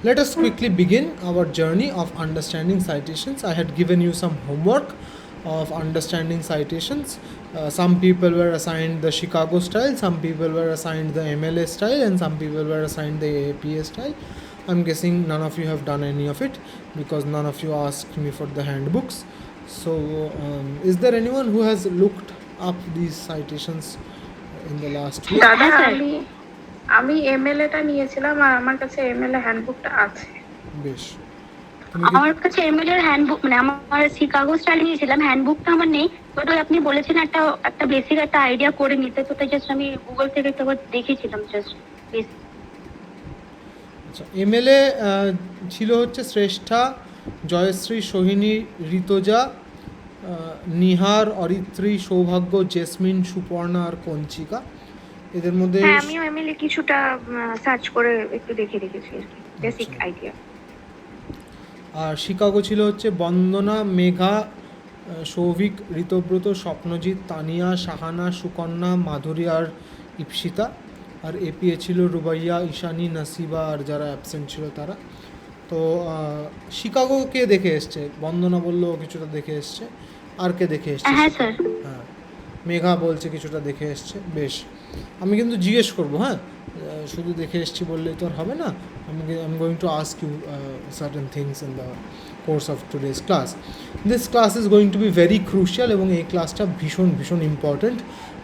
Let us quickly begin our journey of understanding citations. I had given you some homework of understanding citations. Some people were assigned the Chicago style, some people were assigned the MLA style, and some people were assigned the APA style. I'm guessing none of you have done any of it because none of you asked me for the handbooks. So, is there anyone who has looked up these citations in the last week? দাদা আমি এমএলএটা নিয়েছিলাম আর আমার কাছে MLA হ্যান্ডবুকটা আছে। বেশ, আমার কাছে MLA এর হ্যান্ডবুক মানে আমার শিকাগো স্টাইল নিয়েছিলাম, হ্যান্ডবুকটা আমার নেই। বাট ওই আপনি বলেছেন একটা বেসিক একটা আইডিয়া করে নিতে, তো তাই জাস্ট আমি গুগল থেকে একবার দেখেছিলাম জাস্ট বেসিক। আচ্ছা, এমএলএ ছিল হচ্ছে শ্রেষ্ঠা, জয়শ্রী, সোহিনী, ঋতজা, নিহার, অরিত্রী, সৌভাগ্য, জেসমিন, সুপর্ণা আর কঞ্চিকা। এদের মধ্যে আমিও এমএলএ কিছুটা সার্চ করে একটু দেখে রেখেছি আর কি, বেসিক আইডিয়া। আর শিকাগো ছিল হচ্ছে বন্দনা, মেঘা, সৌভিক, ঋতব্রত, স্বপ্নজিৎ, তানিয়া, সাহানা, সুকন্যা, মাধুরী আর ইপসিতা। আর এপিএ ছিল রুবাইয়া, ঈশানী, নাসিবা আর যারা অ্যাবসেন্ট ছিল তারা। তো শিকাগো কে দেখে এসছে? বন্দনা বললো কিছুটা দেখে এসছে। আর কে দেখে এসছে? হ্যাঁ স্যার। হ্যাঁ, মেঘা বলছে কিছুটা দেখে এসছে। বেশ, আমি কিন্তু জিজ্ঞেস করবো, হ্যাঁ, শুধু দেখে এসছি বললেই তো আর হবে না। I'm going to ask you certain things in the course of today's class. This class is going to be very crucial এবং এই ক্লাসটা ভীষণ ভীষণ ইম্পর্ট্যান্ট।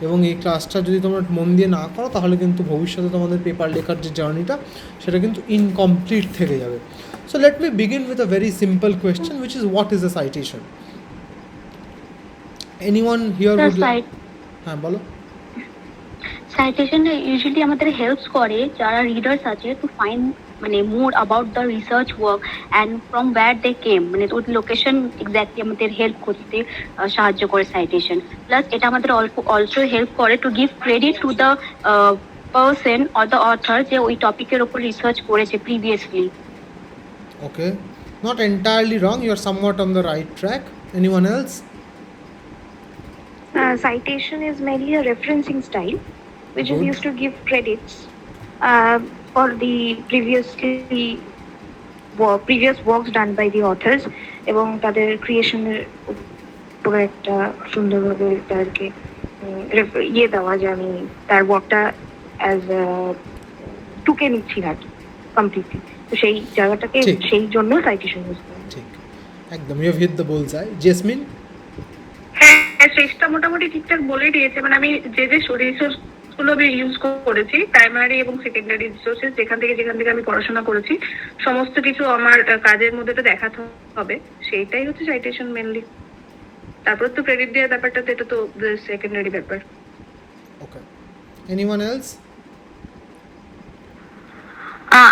এবং এই ক্লাসটা যদি তোমরা মন দিয়ে না করো তাহলে কিন্তু ভবিষ্যতে তোমাদের পেপার লেখার যে জার্নিটা সেটা কিন্তু ইনকমপ্লিট থেকে যাবে। So let me begin with a very simple question, which is what is a citation? Anyone here would like? হ্যাঁ বলো। সাইটেশন ইউজুয়ালি আমাদের হেল্পস করে যারা রিডার্স আছে টু ফাইন্ড মানে more about the research work and from where they came, মানে ওই location exactly আমাদের হেল্প করতে সাহায্য করে সাইটেশন। প্লাস এটা আমাদের অলসো হেল্প করে two give credit to the person or the author যে ওই টপিকের উপর রিসার্চ করেছে previously. Okay, not entirely wrong, you are somewhat on the right track. Anyone else? Citation is mainly a referencing style which Good. is used to give credits for the previous works done by the authors এবং তাদের ক্রিয়েশনের উপরে একটা সুন্দরভাবে তাদেরকে ইয়ে দেওয়া যে আমি তার ওয়ার্কটা অ্যাজ টুকে নিচ্ছি না কমপ্লিটলি, তো সেই জায়গাটাকে সেই জন্য সাইটেশন ইউজ করা। ঠিক, একদম, you have hit the bullseye. Jasmine? হ্যাঁ, শ্রেষ্ঠা মোটামুটি ঠিকঠাক বলে দিয়েছে। মানে আমি যে রিসোর্স গুলো আমি ইউজ করেছি, প্রাইমারি এবং সেকেন্ডারি রিসোর্সেস, যেখান থেকে আমি পড়াশোনা করেছি, সমস্ত কিছু আমার কাজের মধ্যে তো দেখাতে হবে, সেইটাই হচ্ছে সাইটেশন মেনলি। তারপর তো ক্রেডিট দেওয়ার ব্যাপারটা তো এটা তো সেকেন্ডারি ব্যাপার। ওকে, এনিওয়ান এলস?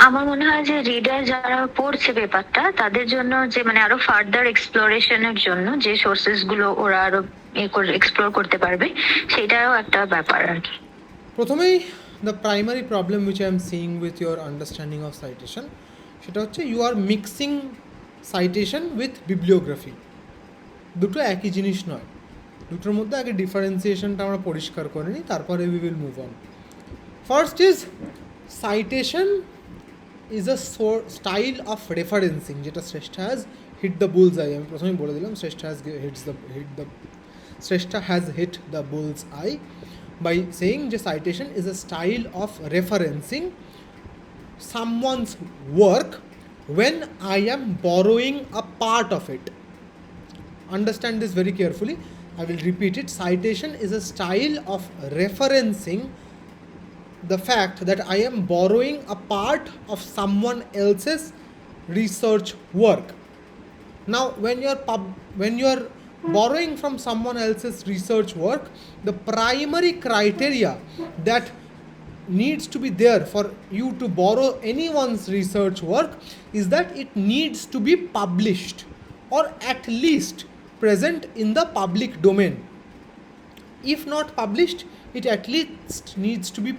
আমার মনে হয় যে রিডার যারা পড়ছে পেপারটা তাদের জন্য যে মানে আরো ফার্দার এক্সপ্লোরেশনের জন্য যে সোর্সেস গুলো ওরা আরো এক্সপ্লোর করতে পারবে সেটাও একটা ব্যাপার আর কি। প্রথমেই the primary problem which I am seeing with your understanding of citation, সেটা হচ্ছে you are mixing citation with bibliography. দুটো একই জিনিস নয়, দুটোর মধ্যে আগে ডিফারেন্সিয়েশনটা আমরা পরিষ্কার করে নিই, তারপরে we will move on. First is citation is a style of referencing, যেটা Shreshtha has hit the bullseye. আমি প্রথমেই বলে দিলাম Shreshtha has hit the bullseye by saying যে citation is a style of referencing someone's work when I am borrowing a part of it. Understand this very carefully. I will repeat it. Citation is a style of referencing the fact that I am borrowing a part of someone else's research work. Now, when you are borrowing from someone else's research work, the primary criteria that needs to be there for you to borrow anyone's research work is that it needs to be published or at least present in the public domain. If not published, it at least needs to be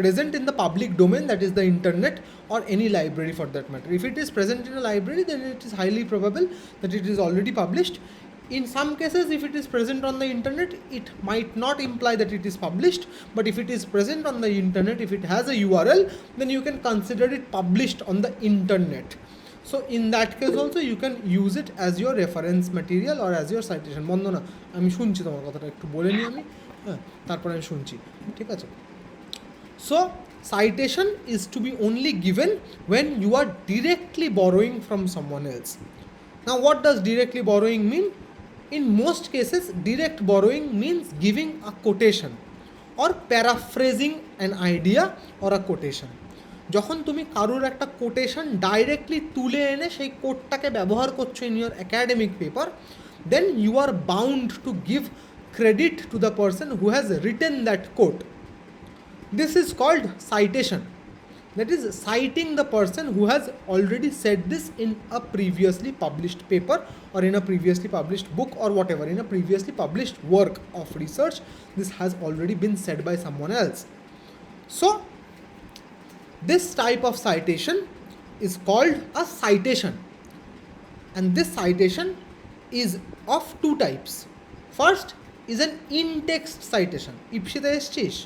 present in the public domain, that is the internet or any library for that matter. If it is present in a library, then it is highly probable that it is already published. In some cases, if it is present on the internet, it might not imply that it is published, but if it is present on the internet, if it has a URL, then you can consider it published on the internet. So in that case also you can use it as your reference material or as your citation. বন্দনা, আমি শুনছি তোমার কথাটা, একটু বলে নিই আমি, হ্যাঁ তারপরে আমি শুনছি, ঠিক আছে? So citation is to be only given when you are directly borrowing from someone else. Now what does directly borrowing mean? In most cases, direct borrowing means giving a quotation or paraphrasing an idea or a quotation. যখন তুমি কারোর একটা quotation directly তুলে এনে সেই কোটটাকে ব্যবহার করছো in your academic paper, then you are bound to give credit to the person who has written that quote. This is called citation. That is citing the person who has already said this in a previously published paper or in a previously published book or whatever, in a previously published work of research. This has already been said by someone else. So this type of citation is called a citation, and this citation is of two types. First is an in-text citation. Ipshita এসছিস?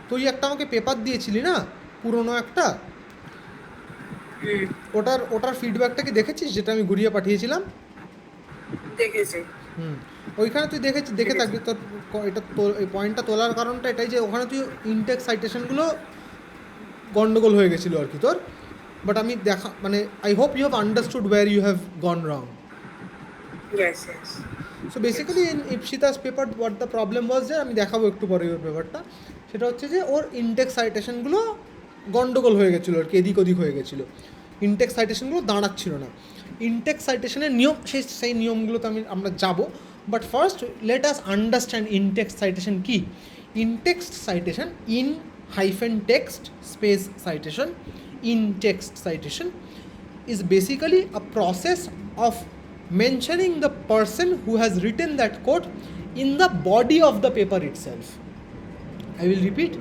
তুই একটা আমাকে paper দিয়েছিলি না, পুরনো একটা, ওটার ফিডব্যাকটা কি দেখেছিস, যেটা আমি ঘুরিয়ে পাঠিয়েছিলাম? দেখেছি। ওইখানে তুই দেখে থাকবি। তোর এটা এই পয়েন্টটা তোলার কারণটা এটাই যে ওখানে তুই ইনটেক্স সাইটেশনগুলো গন্ডগোল হয়ে গেছিলো আর কি তোর, বাট আমি দেখা মানে I hope you have understood where you have gone wrong. Yes. So basically in Ipsita's paper what the problem was, যে আমি দেখাবো একটু পরে ওর পেপারটা, সেটা হচ্ছে যে ওর ইনটেক্স সাইটেশনগুলো গন্ডগোল হয়ে গেছিলো আর কি, এদিক ওদিক হয়ে গেছিলো, ইনটেক্স সাইটেশনগুলো দাঁড়াচ্ছিল না। ইনটেক্স সাইটেশনের নিয়ম, সেই নিয়মগুলোতে আমরা যাব, but first let us understand in text citation কী। In text citation, in hyphen text space citation, in-text citation is basically a process of mentioning the person who has written that quote in the body of the paper itself. I will repeat.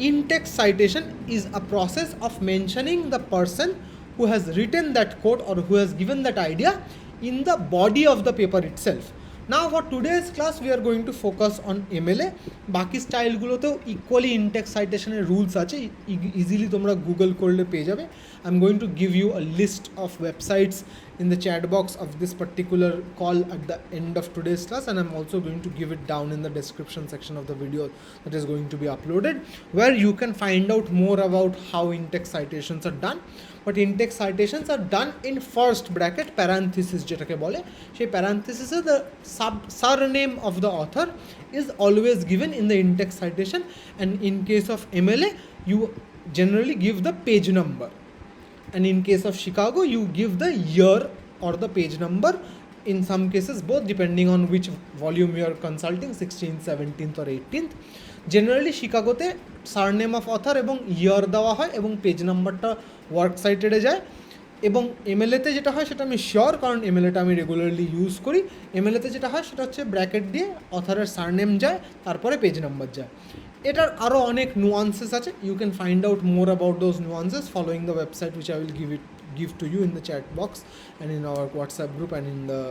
In-text citation is a process of mentioning the person who has written that quote or who has given that idea in the body of the paper itself. Now for today's class we are going to focus on MLA. বাকি স্টাইলগুলোতেও equally in text সাইটেশনের rules আছে, easily তোমরা Google করলে পেয়ে যাবে। I am going to give you a list of websites in the chat box of this particular call at the end of today's class, and I'm also going to give it down in the description section of the video that is going to be uploaded, where you can find out more about how in-text citations are done. But in-text citations are done in first bracket parenthesis, যেটাকে বলে সেই parenthesis the surname of the author is always given in the in-text citation, and in case of MLA you generally give the page number, and in case of Chicago you give the year or the page number, in some cases both, depending on which volume you are consulting, 16th, 17th or 18th. Generally শিকাগোতে surname of author এবং year দেওয়া হয় এবং page নাম্বারটা work সাইটেডে যায়, এবং এমএলএতে যেটা হয় সেটা আমি শিওর, কারণ এমএলএটা আমি রেগুলারলি ইউজ করি। এমএলএতে যেটা হয় সেটা হচ্ছে ব্র্যাকেট দিয়ে অথরের সারনেম যায়, তারপরে পেজ নাম্বার যায়। এটার আরও অনেক নুয়ান্সেস আছে, you can find out more about those nuances following the website which I will give to you in the chat box and in our WhatsApp group and in the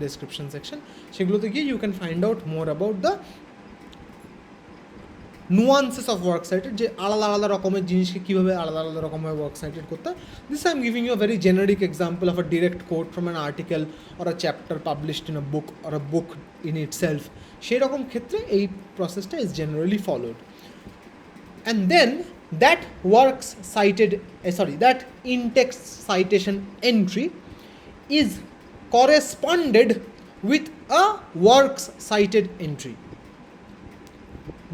description section. সেগুলোতে গিয়ে you can find out more about the nuances of works cited, যে আলাদা আলাদা রকমের জিনিসকে কীভাবে আলাদা আলাদা রকমের works cited করতে হয়। This I am giving you a very generic example of a direct quote from an article or a chapter published in a book or a book in itself. সেই রকম ক্ষেত্রে এই প্রসেসটা is generally followed. And then that that in-text citation entry is corresponded with a works cited entry.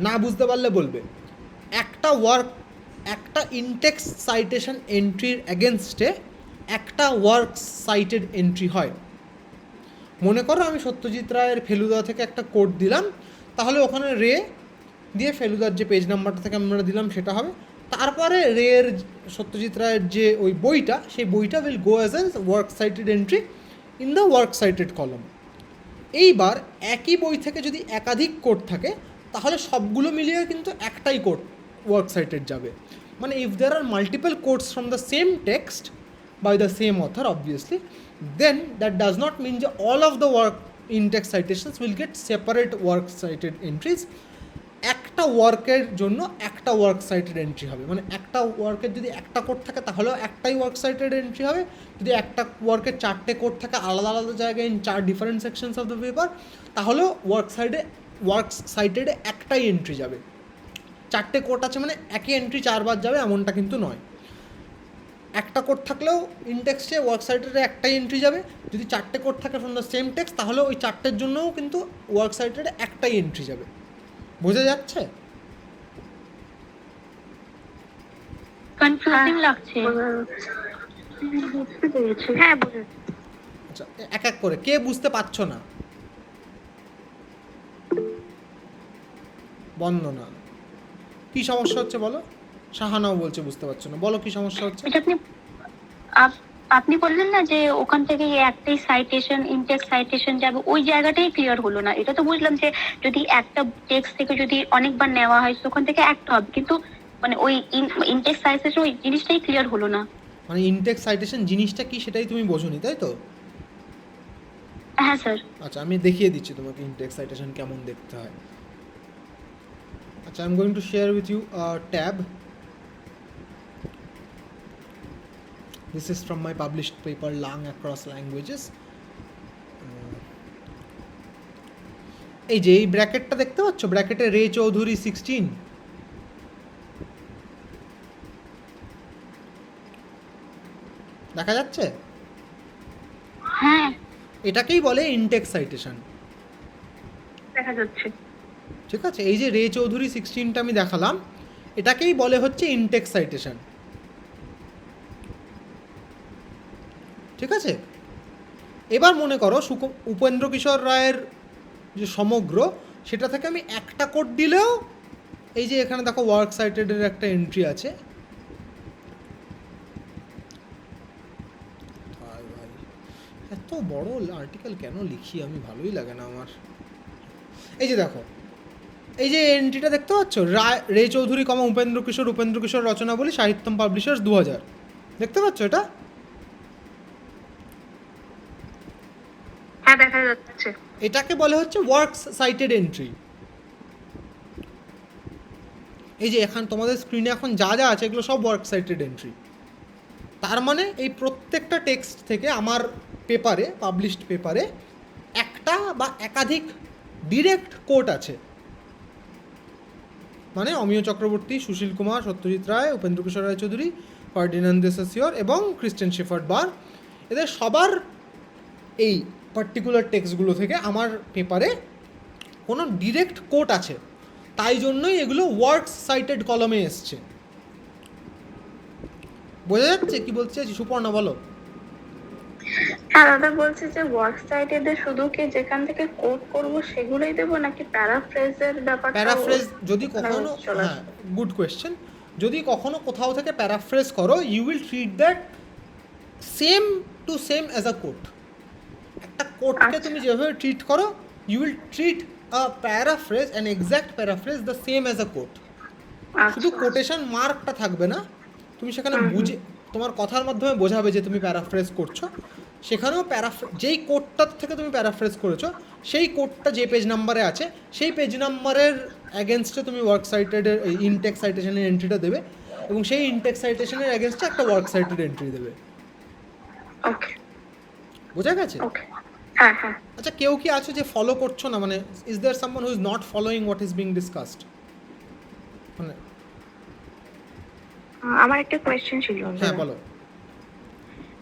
না বুঝতে পারলে বলবে, একটা ইনটেক্সট সাইটেশন এন্ট্রির এগেনস্টে একটা ওয়ার্কস সাইটেড এন্ট্রি হয়। মনে করো আমি সত্যজিৎ রায়ের ফেলুদা থেকে একটা কোড দিলাম, তাহলে ওখানে রে দিয়ে ফেলুদার যে পেজ নাম্বারটা থেকে আমরা দিলাম সেটা হবে, তারপরে রের সত্যজিৎ রায়ের যে ওই বইটা, সেই বইটা will go as a work cited entry in the work cited column. এইবার একই বই থেকে যদি একাধিক কোড থাকে তাহলে সবগুলো মিলিয়ে কিন্তু একটাই কোড ওয়ার্ক সাইটেড যাবে। মানে if there are multiple quotes from the same text by the same author obviously, then that does not mean that all of the work in text citations will get separate works cited entries. একটা ওয়ার্কের জন্য একটা work cited entry হবে, মানে একটা ওয়ার্কের যদি একটা কোড থাকে তাহলেও একটাই ওয়ার্ক সাইটেড এন্ট্রি হবে, যদি একটা ওয়ার্কের চারটে কোড থাকে আলাদা আলাদা জায়গায় in 4 different sections of the paper, তাহলেও ওয়ার্ক সাইটেডে একটাই এন্ট্রি যাবে। 4টে কোড আছে মানে একই এন্ট্রি 4বার যাবে এমনটা কিন্তু নয়। একটা কোড থাকলেও ইনটেক্সটে ওয়ার্ক সাইটেডে একটাই এন্ট্রি যাবে, যদি 4টে কোড থাকে ফ্রম দ্য সেম টেক্সট তাহলে ওই 4টের জন্যও কিন্তু ওয়ার্ক সাইটেডে একটাই এন্ট্রি যাবে। বোঝা যাচ্ছে? কনফিউজিং লাগছে। বুঝতে পেরেছি। হ্যাঁ বুঝেছি। আচ্ছা, এক এক করে কে বুঝতে পারছো না? বন্দনা, কি সমস্যা হচ্ছে বলো? শাহানাও বলছে বুঝতে পারছো না, বলো কি সমস্যা হচ্ছে? এটা আপনি বললেন না যে ওখান থেকে একটাই সাইটেশন ইনটেক্স সাইটেশন যাবে, ওই জায়গাটাই ক্লিয়ার হলো না। এটা তো বুঝলাম যে যদি একটা টেক্সট থেকে যদি অনেকবার নেওয়া হয় ওখান থেকে একটা হবে, কিন্তু মানে ওই ইনটেক্স সাইটেশন ওই জিনিসটাই ক্লিয়ার হলো না। মানে ইনটেক্স সাইটেশন জিনিসটা কি সেটাই তুমি বোঝোনি, তাই তো? হ্যাঁ স্যার। আচ্ছা, আমি দেখিয়ে দিচ্ছি তোমাকে ইনটেক্স সাইটেশন কেমন দেখতে হয়। আচ্ছা, I am going to share with you tab. This is from my published paper Lang Across Languages. এই যে এই ব্র্যাকেটটা দেখতে পাচ্ছ, ব্র্যাকেটে রে চৌধুরী 16, দেখা যাচ্ছে? হ্যাঁ এটাকেই বলে ইনটেক্স সাইটেশন। দেখা যাচ্ছে। ঠিক আছে, এই যে রে চৌধুরী 16টা আমি দেখালাম, এটাকেই বলে হচ্ছে ইনটেক্স সাইটেশন। ঠিক আছে, এবার মনে করো উপেন্দ্র কিশোর রায়ের যে সমগ্র, সেটা থেকে আমি একটা কোড দিলেও এই যে এখানে দেখো ওয়ার্ক সাইটেডের একটা এন্ট্রি আছে। এত বড় আর্টিকেল কেন লিখি আমি, ভালোই লাগে না আমার। এই যে দেখো, এই যে এন্ট্রিটা দেখতে পাচ্ছ, রে চৌধুরী উপেন্দ্র কিশোর রচনাবলী, সাহিত্যম পাবলিশার্স 2000, দেখতে পাচ্ছ এটা? হ্যাঁ দেখা যাচ্ছে। এটাকে বলে হচ্ছে ওয়ার্কস সাইটেড এন্ট্রি। এই যে এখন তোমাদের স্ক্রিনে এখন যা যা আছে এগুলো সব ওয়ার্ক সাইটেড এন্ট্রি। তার মানে এই প্রত্যেকটা টেক্সট থেকে আমার পেপারে, পাবলিশড পেপারে একটা বা একাধিক ডিরেক্ট কোট আছে। মানে অমিয় চক্রবর্তী, সুশীল কুমার, সত্যজিৎ রায়, উপেন্দ্র কিশোর রায়চৌধুরী, ফার্ডিনান্দ দে সসিওর এবং ক্রিস্টিয়ান শেফার্ড বার, এদের সবার এই পার্টিকুলার টেক্সটগুলো থেকে আমার পেপারে কোনো ডিরেক্ট কোট আছে, তাই জন্যই এগুলো ওয়ার্কস সাইটেড কলমে এসছে। বোঝা যাচ্ছে কি বলতে চাইছি? সুপর্ণা বলো। হ্যাঁ দাদা বলছে যে ওয়ার্ক সাইটেডে শুধু কি যেখান থেকে কোড করব সেগুলোই দেবো, নাকি প্যারাফ্রেজের ব্যাপারটা? প্যারাফ্রেজ যদি কখনো, হ্যাঁ গুড কোয়েশ্চেন, যদি কখনো কোথাও থেকে প্যারাফ্রেজ করো, you will treat that same to same as a quote. একটা কোটকে তুমি যেভাবে ট্রিট করো, you will treat a paraphrase, an exact paraphrase the same as a quote. শুধু কোটেশন মার্কটা থাকবে না, তুমি সেখানে বুঝে তোমার কথার মাধ্যমে বোঝাবে যে তুমি প্যারাফ্রেজ করছো। সেখানেও যেই কোডটার থেকে তুমি প্যারাফ্রেজ করেছো সেই কোডটা যে পেজ নাম্বারে আছে সেই পেজ নাম্বারের অ্যাগেনস্টে তুমি ওয়ার্ক সাইটেডের ইনটেক্স সাইটেশনের এন্ট্রিটা দেবে, এবং সেই ইনটেক্স সাইটেশনের অ্যাগেনস্টে একটা ওয়ার্ক সাইটেড এন্ট্রি দেবে। ওকে, বোঝা গেছে? ওকে, হ্যাঁ হ্যাঁ। আচ্ছা, কেউ কি আছে যে ফলো করছো না? মানে is there someone who is not following what is being discussed? মানে আমার একটা কোয়েশ্চেন ছিল। হ্যাঁ বলো।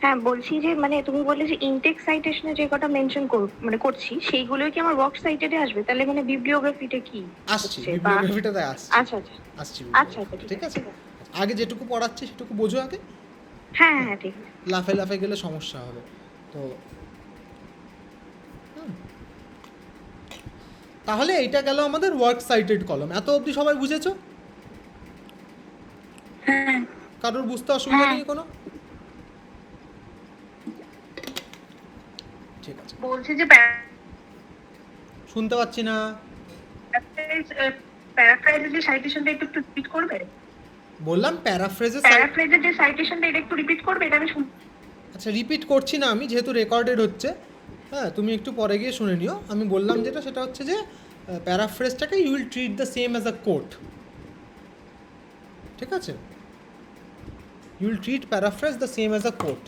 হ্যাঁ বলছি যে মানে তুমি বললে যে ইনটেক্স সাইটেশনে যে কটা মেনশন মানে করছি সেইগুলোই কি আমার ওয়ার্ক সাইটেডে আসবে? তাহলে মানে বিবলিওগ্রাফিটা কি আসছি, হচ্ছে? বিবলিওগ্রাফিটাতে আসছি। আচ্ছা আচ্ছা আসছি, আচ্ছা আচ্ছা ঠিক আছে। আগে যেটুকু পড়াচ্ছি সেটুকু বোঝো আগে। হ্যাঁ হ্যাঁ ঠিক আছে। লাফে লাফে গেলে সমস্যা হবে। তো তাহলে এইটা গেল আমাদের ওয়ার্ক সাইটেড কলম। এত অবধি সবাই বুঝেছো? হ্যাঁ। কারোর বুঝতে অসুবিধা নেই কোনো? ঠিক আছে, বলছি যে শুনতে পাচ্ছি না। প্যারাফ্রাইজের যে সাইটেশনটা একটু টুইট করবে? বললাম প্যারাফ্রেজের প্যারাফ্রেজের যে সাইটেশনটা এটা একটু রিপিট করবে, এটা আমি আচ্ছা রিপিট করছি না আমি, যেহেতু রেকর্ডেড হচ্ছে, হ্যাঁ তুমি একটু পরে গিয়ে শুনে নিও। আমি বললাম যেটা সেটা হচ্ছে যে প্যারাফ্রেজটাকে you will treat the same as a quote, ঠিক আছে? You will treat paraphrase the same as a quote.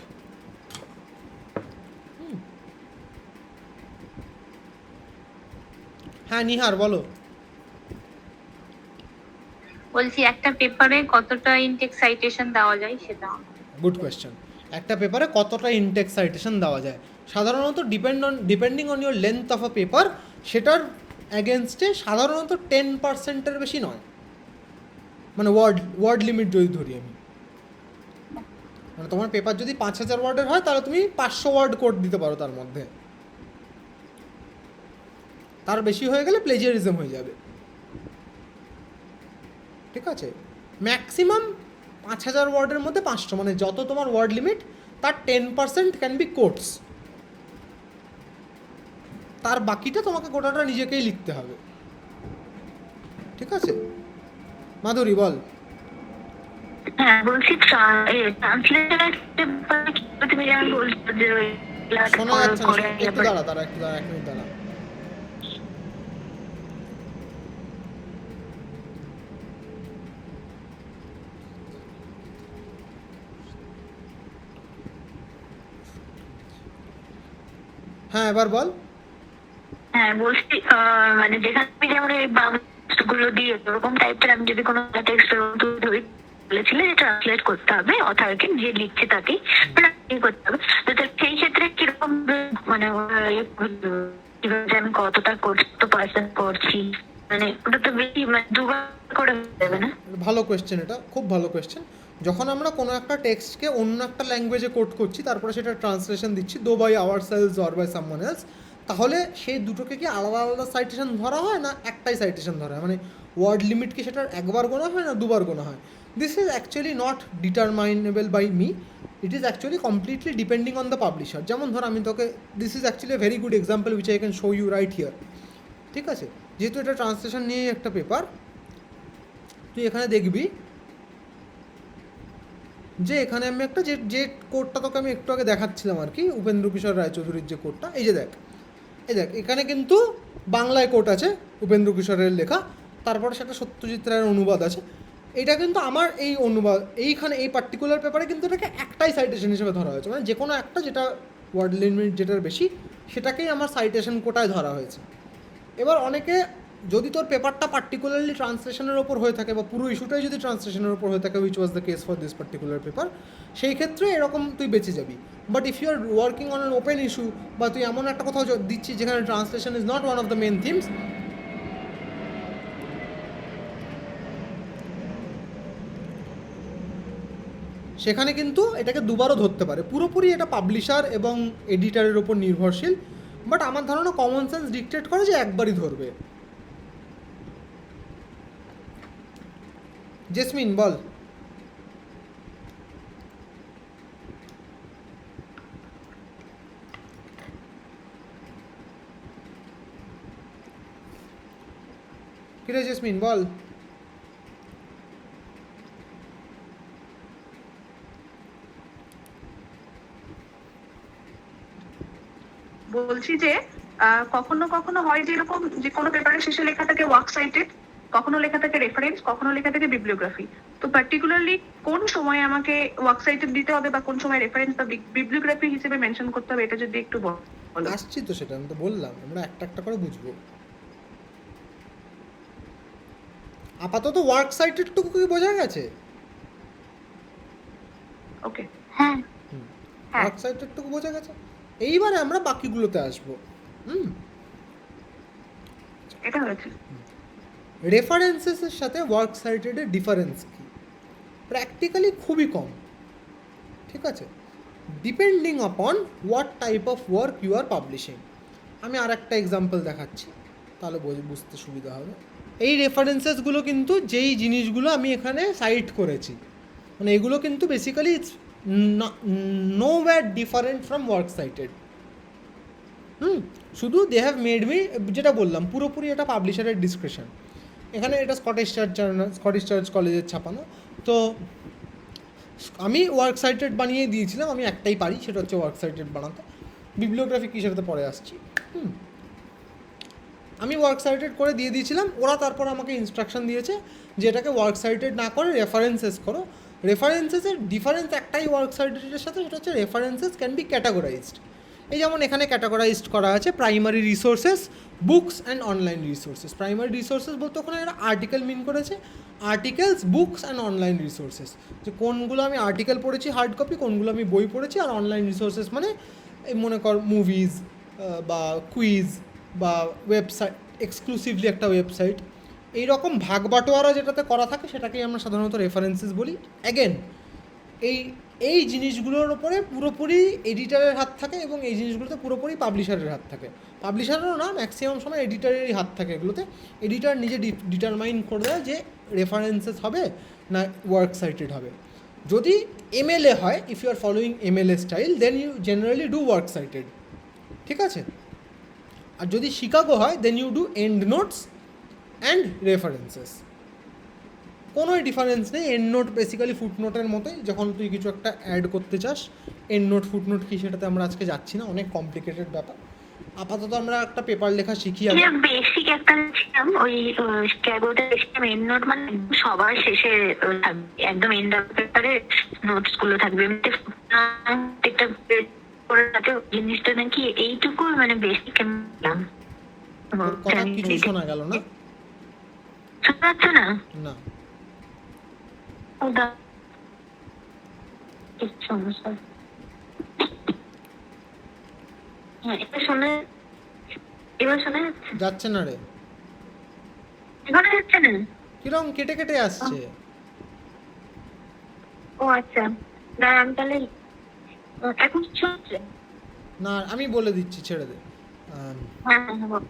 হ্যাঁ নিহার বলো। বলছি একটা পেপারে কতটা ইনটেক সাইটেশন দেওয়া যায় সেটা। Good question. একটা পেপারে কতটা ইনটেক সাইটেশন দেওয়া যায়, সাধারণত depending on your length of a paper, সেটার অ্যাগেনস্টে সাধারণত 10%-এর বেশি নয়, মানে ওয়ার্ড লিমিট যদি ধরি আমি, মানে তোমার পেপার যদি 5000 ওয়ার্ডের হয় তাহলে তুমি 500 ওয়ার্ড কোড দিতে পারো তার মধ্যে, তার বেশি হয়ে গেলে প্লেজিয়ারিজম হয়ে যাবে, ঠিক আছে? ম্যাক্সিমাম 5000 ওয়ার্ডের মধ্যে 500, মানে যত তোমার ওয়ার্ড লিমিট তার 10% ক্যান বি কোটস, তার বাকিটা তোমাকে গোটাটা নিজেকেই লিখতে হবে, ঠিক আছে? মাধুরী বল। হ্যাঁ বলছি ট্রান্সলেশনের তুমি যেমন বলছো যে শোনা যাচ্ছে না, একটু দাঁড়া এক মিনিট দাঁড়া। হ্যাঁ এবার বল। হ্যাঁ বলছি মানে যেখানে তুমি যেমন এই বাংলাগুলো দিয়ে ওরকম টাইপের আমি যদি কোনো টেক্সট ধরি বলেছিলে যে ট্রান্সলেট করতে হবে অথরকে, যে লিখছে তাকে করতে হবে, তো সেই ক্ষেত্রে কিরকম মানে আমি কতটা কত পার্সেন্ট করছি, মানে ওটা তো বেশি মানে দুবার করে দেবে না? ভালো কোয়েশ্চেন, এটা খুব ভালো কোয়েশ্চেন। যখন আমরা কোনো একটা টেক্সটকে অন্য একটা ল্যাঙ্গুয়েজে কোড করছি, তারপরে সেটা ট্রান্সলেশন দিচ্ছি though by ourselves or by someone else, তাহলে সেই দুটোকে কি আলাদা আলাদা সাইটেশন ধরা হয় না একটাই সাইটেশন ধরা হয়? মানে ওয়ার্ড লিমিট কি সেটার একবার গোনা হয় না দুবার গোনা হয়? This is actually not determinable by me, it is actually completely depending on the publisher. যেমন ধর আমি তোকে, this is actually a very good example which I can show you right here, ঠিক আছে? যেহেতু এটা ট্রান্সলেশন নিয়েই একটা পেপার, তুই এখানে দেখবি যে এখানে আমি একটা যে কোডটা তোকে আমি একটু আগে দেখাচ্ছিলাম আর কি, উপেন্দ্র কিশোর রায়চৌধুরীর যে কোডটা, এই দেখ এখানে কিন্তু বাংলায় কোড আছে উপেন্দ্র কিশোরের লেখা, তারপরে সেটা সত্যজিৎ রায়ের অনুবাদ আছে। এটা কিন্তু আমার এই অনুবাদ এইখানে এই পার্টিকুলার পেপারে কিন্তু এটাকে একটাই সাইটেশন হিসেবে ধরা হয়েছে, মানে যে কোনো একটা যেটা ওয়ার্ড লিমিট যেটার বেশি সেটাকেই আমার সাইটেশন কোটায় ধরা হয়েছে। এবার অনেকে, যদি তোর পেপারটা পার্টিকুলারলি ট্রান্সলেশনের ওপর হয়ে থাকে বা পুরো ইস্যুটাই যদি ট্রান্সলেশনের ওপর হয়ে থাকে, which was the case for this particular paper, সেই ক্ষেত্রে এরকম তুই বেঁচে যাবি। But if you are working on an open issue, বা তুই এমন একটা কোথাও দিচ্ছিস যেখানে translation is not one of the main themes, সেখানে কিন্তু এটাকে দুবারও ধরতে পারে। পুরোপুরি এটা পাবলিশার এবং এডিটারের ওপর নির্ভরশীল, বাট আমার ধারণা কমন সেন্স ডিকটেট করে যে একবারই ধরবে। জেসমিন বল। কিরে জেসমিন বল। বলছি যে কখনো কখনো হয় যে এরকম যে কোনো পেপারের শেষে লেখা থাকে ওয়ার্ক সাইটেড, কখনো লেখা থাকে রেফারেন্স, কখনো লেখা থাকে বিবলিওগ্রাফি। তো পার্টিকুলারলি কোন সময় আমাকে ওয়ার্ক সাইটেড দিতে হবে বা কোন সময় রেফারেন্স বা বিবলিওগ্রাফি হিসেবে মেনশন করতে হবে, এটা যদি একটু বলো। আসছি তো, সেটা আমি তো বললাম, আমরা একটা একটা করে বুঝবো। আপাতত ওয়ার্ক সাইটেডটুকু কি বোঝা গেছে? ওকে হ্যাঁ ওয়ার্ক সাইটেডটুকু বোঝা গেছে, এইবারে আমরা বাকিগুলোতে আসবো। এটা হয়েছে। রেফারেন্সেসের সাথে ওয়ার্ক সাইটেডের ডিফারেন্স কি? প্র্যাকটিক্যালি খুবই কম, ঠিক আছে? Depending upon what type of work you are publishing. আমি আর একটা এক্সাম্পল দেখাচ্ছি, তাহলে বুঝতে সুবিধা হবে। এই রেফারেন্সেসগুলো কিন্তু যেই জিনিসগুলো আমি এখানে সাইট করেছি, মানে এগুলো কিন্তু basically it's nowhere different from work cited. শুধু দে হ্যাভ মেড মি, যেটা বললাম পুরোপুরি এটা পাবলিশারের ডিসক্রিপশন। এখানে এটা স্কটিশ চার্চ কলেজের ছাপানো, তো আমি ওয়ার্ক সাইটেড বানিয়ে দিয়েছিলাম, আমি একটাই পারি, সেটা হচ্ছে ওয়ার্ক সাইটেড বানাতে। বিবলিওগ্রাফি কী সেটাতে পরে আসছি। আমি ওয়ার্ক সাইটেড করে দিয়ে দিয়েছিলাম, ওরা তারপর আমাকে ইনস্ট্রাকশন দিয়েছে যে এটাকে ওয়ার্ক সাইটেড না করে রেফারেন্সেস করো। রেফারেন্সেসের ডিফারেন্স একটাই ওয়ার্ক সাইটেডের সাথে, সেটা হচ্ছে রেফারেন্সেস ক্যান বি ক্যাটাগরাইজড। এই যেমন এখানে ক্যাটাগরাইজড করা আছে primary resources, books and online resources. Primary resources বলতে ওখানে এরা আর্টিকেল মিন করেছে, articles, books and online resources, যে কোনগুলো আমি আর্টিকেল পড়েছি হার্ড কপি, কোনগুলো আমি বই পড়েছি। আর অনলাইন রিসোর্সেস মানে এই মনে কর মুভিজ বা কুইজ বা ওয়েবসাইট, এক্সক্লুসিভলি একটা ওয়েবসাইট, এইরকম ভাগ বাটোয়ারা যেটাতে করা থাকে সেটাকেই আমরা সাধারণত রেফারেন্সেস বলি। অ্যাগেন এই জিনিসগুলোর ওপরে পুরোপুরি এডিটারের হাত থাকে এবং এই জিনিসগুলোতে পুরোপুরি পাবলিশারের হাত থাকে। পাবলিশারেরও না, ম্যাক্সিমাম সময় এডিটারেরই হাত থাকে এগুলোতে। এডিটার নিজে ডিটারমাইন করে দেয় যে রেফারেন্সেস হবে না ওয়ার্ক সাইটেড হবে। যদি MLA হয়, if you are following MLA style, then you generally do work cited, ঠিক আছে। আর যদি শিকাগো হয়, then you do end notes and references. কোনোই ডিফারেন্স নেই। এন্ড নোট বেসিক্যালি ফুটনোটের মতোই, যখন তুই কিছু একটা অ্যাড করতে চাস। এন্ড নোট ফুটনোট কী সেটাতে আমরা আজকে যাচ্ছি না, অনেক কমপ্লিকেটেড ব্যাপার। আপাতত আমরা একটা পেপার লেখা শিখি। বেসিক একটা ছিলাম ওই শিকাগোতে দেখছিলাম এন্ড নোট মানে সবার শেষে থাকবে, একদম এন্ড অফ পেপারে নোটস গুলো থাকবে। একটা জিনিসটা নাকি এইটুকু মানে বেসিক কথা কিছু শোনা গেল না, শোনা যাচ্ছে না? না ওটা সমস্যা। হ্যাঁ, এটা শোনা, এবার শোনা যাচ্ছে? যাচ্ছে না রে, শোনা যাচ্ছে না? কিরকম কেটে কেটে আসছে। ও আচ্ছা, দাঁড়ান তাহলে। এখন শুনছে? না আমি বলে দিচ্ছি, ছেড়ে দে। হ্যাঁ হ্যাঁ,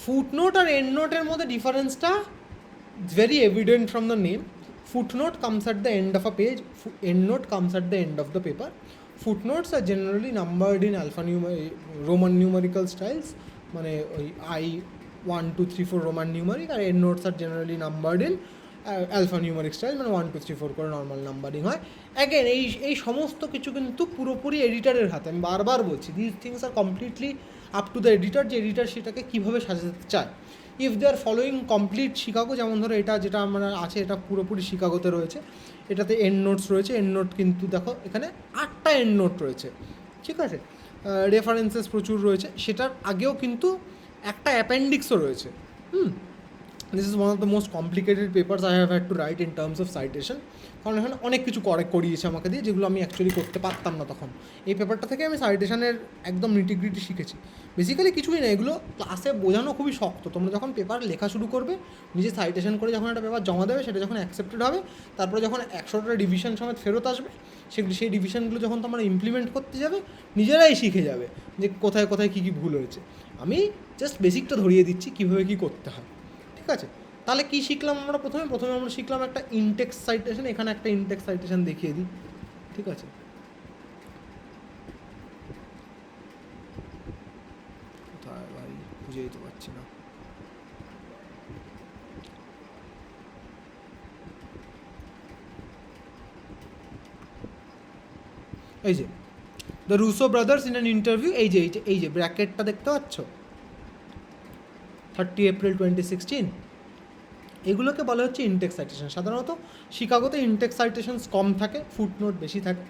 ফুটনোট আর এন্ড নোটের মধ্যে ডিফারেন্সটা very evident from the name. Footnote comes at the end of a page, end note comes at the end of the paper. Footnotes are generally numbered in Roman numerical styles, মানে ওই I 1 2 3 4 Roman numeric, R end notes are generally numbered in alphanumeric style, মানে 1 2 3 4 করে normal numbering হয়। Again এই সমস্ত কিছু কিন্তু পুরোপুরি এডিটারের হাতে। আমি বারবার বলছি, this things are completely up to the editor, যে এডিটার সেটাকে কীভাবে সাজাতে চায়। If they are following complete Chicago, যেমন ধরো এটা যেটা আমরা আছে এটা পুরোপুরি শিকাগোতে রয়েছে, এটাতে এন্ড নোটস রয়েছে। এন্ড নোট কিন্তু দেখো এখানে 8টা এন্ড নোট রয়েছে, ঠিক আছে। রেফারেন্সেস প্রচুর রয়েছে, সেটার আগেও কিন্তু একটা অ্যাপেন্ডিক্সও রয়েছে। This is one of the most complicated papers I have had to right in terms of citation, কারণ এখানে অনেক কিছু করিয়েছে আমাকে দিয়ে, যেগুলো আমি অ্যাকচুয়ালি করতে পারতাম না তখন। এই পেপারটা থেকে আমি সাইটেশনের একদম নিটিগ্রিটি শিখেছি। বেসিক্যালি কিছুই না, এগুলো ক্লাসে বোঝানো খুবই শক্ত। তোমরা যখন পেপার লেখা শুরু করবে, নিজে সাইটেশন করে যখন একটা পেপার জমা দেবে, সেটা যখন অ্যাকসেপ্টেড হবে, তারপরে যখন 100টা ডিভিশন সমেত ফেরত আসবে, সেই ডিভিশনগুলো যখন তোমরা ইমপ্লিমেন্ট করতে যাবে, নিজেরাই শিখে যাবে যে কোথায় কোথায় কী কী ভুল হয়েছে। আমি জাস্ট বেসিকটা ধরিয়ে দিচ্ছি কীভাবে কী করতে হয়, ঠিক আছে। তাহলে কী শিখলাম আমরা? প্রথমে আমরা শিখলাম একটা ইনটেক্স সাইটেশন। এখানে একটা ইনটেক্স সাইটেশন দেখিয়ে দিই, ঠিক আছে। কোথায় ভাই, খুঁজেই তো পাচ্ছি না। এই যে the Russo brothers in an interview, এই যে ব্র্যাকেটটা দেখতে পাচ্ছ, 30 এপ্রিল 2016, এগুলোকে বলা হচ্ছে ইনটেক্স সাইটেশন। সাধারণত শিকাগোতে ইনটেক্স সাইটেশনস কম থাকে, ফুটনোট বেশি থাকে।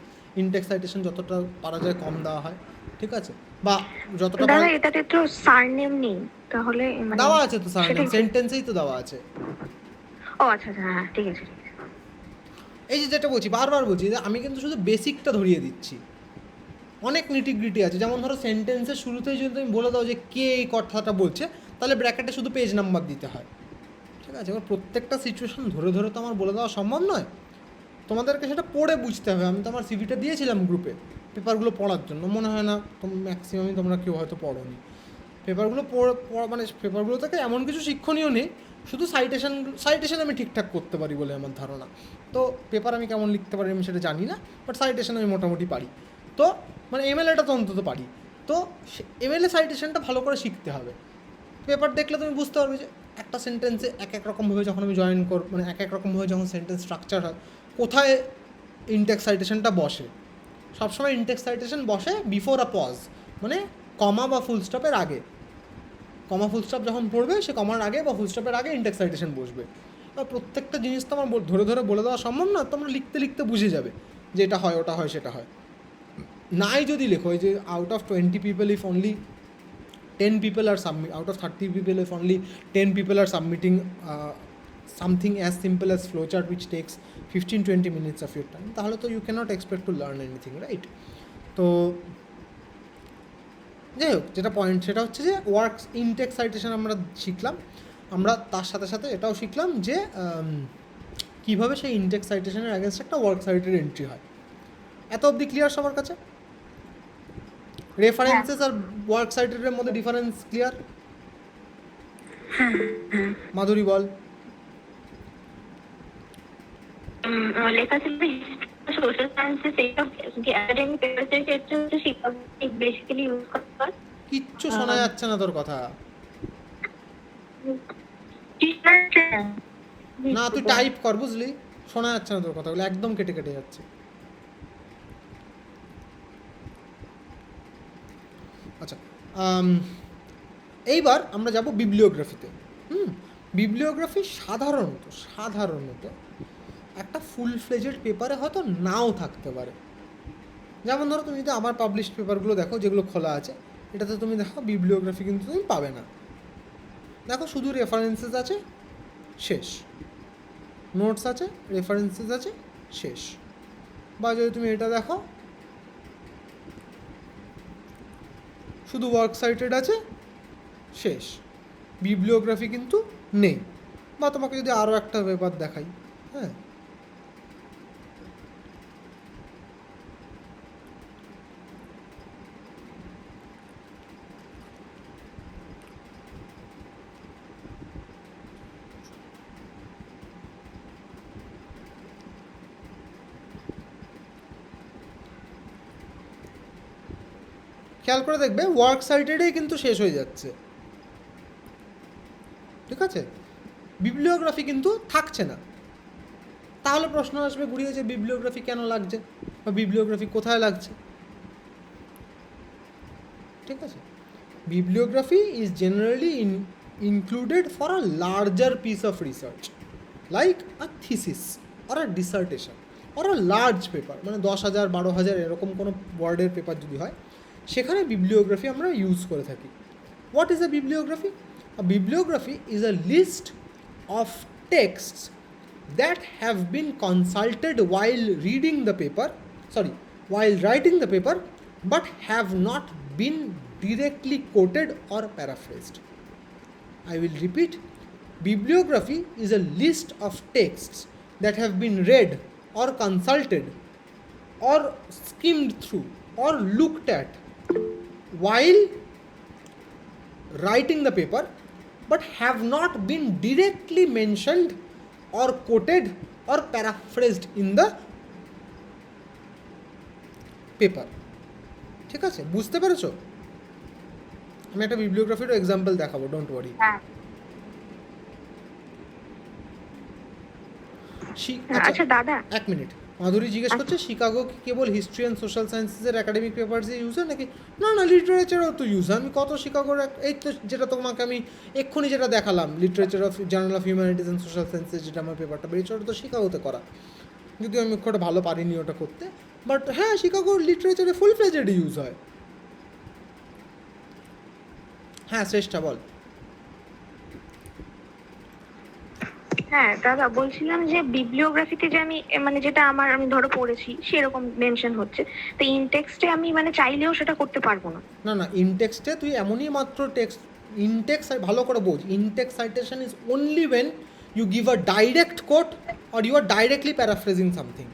ইনটেক্স সাইটেশন যতটা পারা যায় কম দেওয়া হয়, ঠিক আছে। বা যতটা দাদা এটাতে তো সারনেম নেই, তাহলে মানে দেওয়া আছে তো সারনেম, সেন্টেন্সেই তো দেওয়া আছে। ও আচ্ছা আচ্ছা, হ্যাঁ ঠিক আছে। এই যে যেটা বলছি, বারবার বলছি, যে আমি কিন্তু শুধু বেসিকটা ধরিয়ে দিচ্ছি, অনেক নিটিগ্রিটি আছে। যেমন ধরো সেন্টেন্সের শুরুতেই যদি তুমি বলে দাও যে কে এই কথাটা বলছে, তাহলে ব্র্যাকেটে শুধু পেজ নাম্বার দিতে হয়, ঠিক আছে। এবার প্রত্যেকটা সিচুয়েশন ধরে ধরে তো আমার বলে দেওয়া সম্ভব নয়, তোমাদেরকে সেটা পড়ে বুঝতে হবে। আমি তো আমার সিভিটা দিয়েছিলাম গ্রুপে পেপারগুলো পড়ার জন্য, মনে হয় না ম্যাক্সিমামই তোমরা কেউ হয়তো পড়োনি পেপারগুলো। মানে পেপারগুলো থেকে এমন কিছু শিক্ষণীয় নেই, শুধু সাইটেশন আমি ঠিকঠাক করতে পারি বলে আমার ধারণা। তো পেপার আমি কেমন লিখতে পারি আমি সেটা জানি না, বাট সাইটেশন আমি মোটামুটি পারি। তো মানে MLAটা তো অন্তত পারি। তো MLA সাইটেশনটা ভালো করে শিখতে হবে। পেপার দেখলে তুমি বুঝতে পারবে যে একটা সেন্টেন্সে এক এক রকমভাবে যখন আমি জয়েন মানে এক এক রকমভাবে যখন সেন্টেন্স স্ট্রাকচার হয়, কোথায় ইনটেক্স সাইটেশনটা বসে? সবসময় ইনটেক্স সাইটেশন বসে বিফোর আ পজ, মানে কমা বা ফুল স্টপের আগে। কমা ফুল স্টপ যখন পড়বে সে কমার আগে বা ফুল স্টপের আগে ইনটেক্স সাইটেশন বসবে। আর প্রত্যেকটা জিনিস তো আমার ধরে ধরে বলে দেওয়া সম্ভব না, তোমরা লিখতে লিখতে বুঝে যাবে যে এটা হয়, ওটা হয়, সেটা হয়। নাই যদি লেখো এই যে out of 20 people if only 10 people are out of 30 people if only 10 people are submitting something as simple as flowchart which takes 15-20 minutes of your time, তাহলে তো you cannot expect to learn anything, right? তো যাই হোক, যেটা point সেটা হচ্ছে যে works Intex citation আমরা শিখলাম, আমরা তার সাথে সাথে এটাও শিখলাম যে কীভাবে সেই ইনটেক্স সাইটেশনের অ্যাগেন্স্ট একটা ওয়ার্ক সাইটের এন্ট্রি হয়। এত অবধি ক্লিয়ার সবার কাছে? রেফারেন্সেস আর ওয়ার্ক সাইটের মধ্যে ডিফারেন্স ক্লিয়ার? মাধুরী বল। লেখা ছিল সোশ্যাল সায়েন্সেস, এইসব একাডেমিক পেপারসের ক্ষেত্রে হচ্ছে শিক্ষক বেসিক্যালি ইউজ করা। কিচ্ছু শোনা যাচ্ছে না তোর কথা। না তুই টাইপ কর, বুঝলি? শোনা যাচ্ছে না তোর কথাগুলো, একদম কেটে কেটে যাচ্ছে। আচ্ছা, এইবার আমরা যাব বিবলিওগ্রাফিতে। বিবলিওগ্রাফি সাধারণত একটা ফুল ফ্লেজেড পেপারে হয়তো নাও থাকতে পারে। যেমন ধরো তুমি যদি আমার পাবলিশড পেপারগুলো দেখো যেগুলো খোলা আছে, এটাতে তুমি দেখো বিবলিওগ্রাফি কিন্তু তুমি পাবে না। দেখো শুধু রেফারেন্সেস আছে, শেষ। নোটস আছে, রেফারেন্সেস আছে, শেষ। বা যদি তুমি এটা দেখো, শুধু ওয়ার্ক সাইটেড আছে, শেষ। বিবলিওগ্রাফি কিন্তু নেই। বা তোমাকে যদি আরও একটা পেপার দেখাই, হ্যাঁ, খেয়াল করে দেখবে ওয়ার্ক সাইটেডেই কিন্তু শেষ হয়ে যাচ্ছে, ঠিক আছে? বিবলিওগ্রাফি কিন্তু থাকছে না। তাহলে প্রশ্ন আসবে ঘুরিয়ে যে বিবলিওগ্রাফি কেন লাগছে বা বিবলিওগ্রাফি কোথায় লাগছে, ঠিক আছে? Bibliography is generally included for a larger piece of research like a thesis or a dissertation or a large paper, মানে 10,000 12,000 এরকম কোনো ওয়ার্ডের পেপার যদি হয়, সেখানে বিবলিওগ্রাফি আমরা ইউজ করে থাকি। What is a bibliography? A bibliography is a list of texts that have been consulted while writing the paper but have not been directly quoted or paraphrased. I will repeat. Bibliography is a list of texts that have been read or consulted or skimmed through or looked at while writing the paper but have not been directly mentioned or quoted or paraphrased in the paper. ঠিক আছে, বুঝতে পেরেছো? আমি একটা বিবলিওগ্রাফির example দেখাবো, don't worry. আচ্ছা দাদা, এক মিনিট। মাধুরী জিজ্ঞেস করছে শিকাগো কি কেবল হিস্ট্রি অ্যান্ড সোশ্যাল সায়েন্সেসের একাডেমিক পেপারসে ইউজ হয় নাকি? না না, লিটারেচারও তো ইউজ হয়। আমি কত শিকাগোর এই তো যেটা তোমাকে আমি এক্ষুনি যেটা দেখালাম, literature of journal of humanities and social sciences, যেটা আমার পেপারটা বেরিয়েছে, ওটা তো শিকাগোতে করা। যদিও আমি খুব ভালো পারিনি ওটা করতে, বাট হ্যাঁ, শিকাগোর লিটারেচারে ফুল ফ্লেজেড ইউজ হয়। হ্যাঁ, শ্রেষ্ঠা বল। হ্যাঁ দাদা, বলছিলাম যে বিবলিওগ্রাফিতে যে আমি মানে যেটা আমি ধরো পড়েছি সেরকম মেনশন হচ্ছে, তো ইনটেক্সটে আমি মানে চাইলেও সেটা করতে পারবো না? না না, ইনটেক্সটে তুই এমনই মাত্র টেক্সট ইনটেক্স, ভালো করে বোঝ, in text citation is only when you give a direct quote or you are directly paraphrasing something.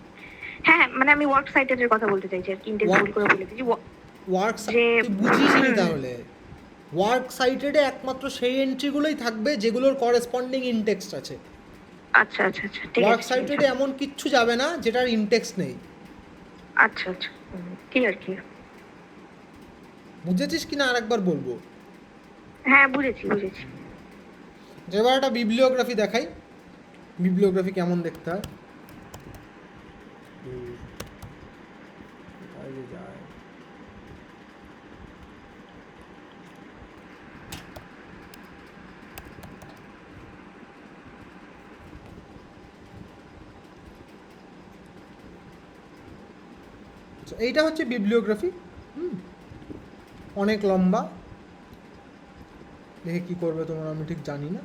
হ্যাঁ, মানে আমি ওয়ার্ক সাইটের কথা বলতে চাইছি আর কি, ইনটেক্স ভুল করে বলে দিয়েছি। ওয়ার্ক সাইট বুঝিসনি তাহলে? ওয়ার্ক সাইটেডে একমাত্র সেই এন্ট্রিগুলোই থাকবে যেগুলোর করেসপন্ডিং ইনটেক্সট আছে। আচ্ছা আচ্ছা আচ্ছা, ঠিক আছে। ওয়ার্ক সাইটেডে এমন কিচ্ছু যাবে না যেটার ইনটেক্সট নেই। আচ্ছা আচ্ছা, ক্লিয়ার ক্লিয়ার। বুঝেছিস কিনা আরেকবার বলবো? হ্যাঁ বুঝেছি বুঝেছি। এবার একটা বিবলিওগ্রাফি দেখাই, বিবলিওগ্রাফি কেমন দেখতে হয়। কোথায় যে যায়? এইটা হচ্ছে বিবলিওগ্রাফি। অনেক লম্বা, দেখে কী করবে তোমরা আমি ঠিক জানি না।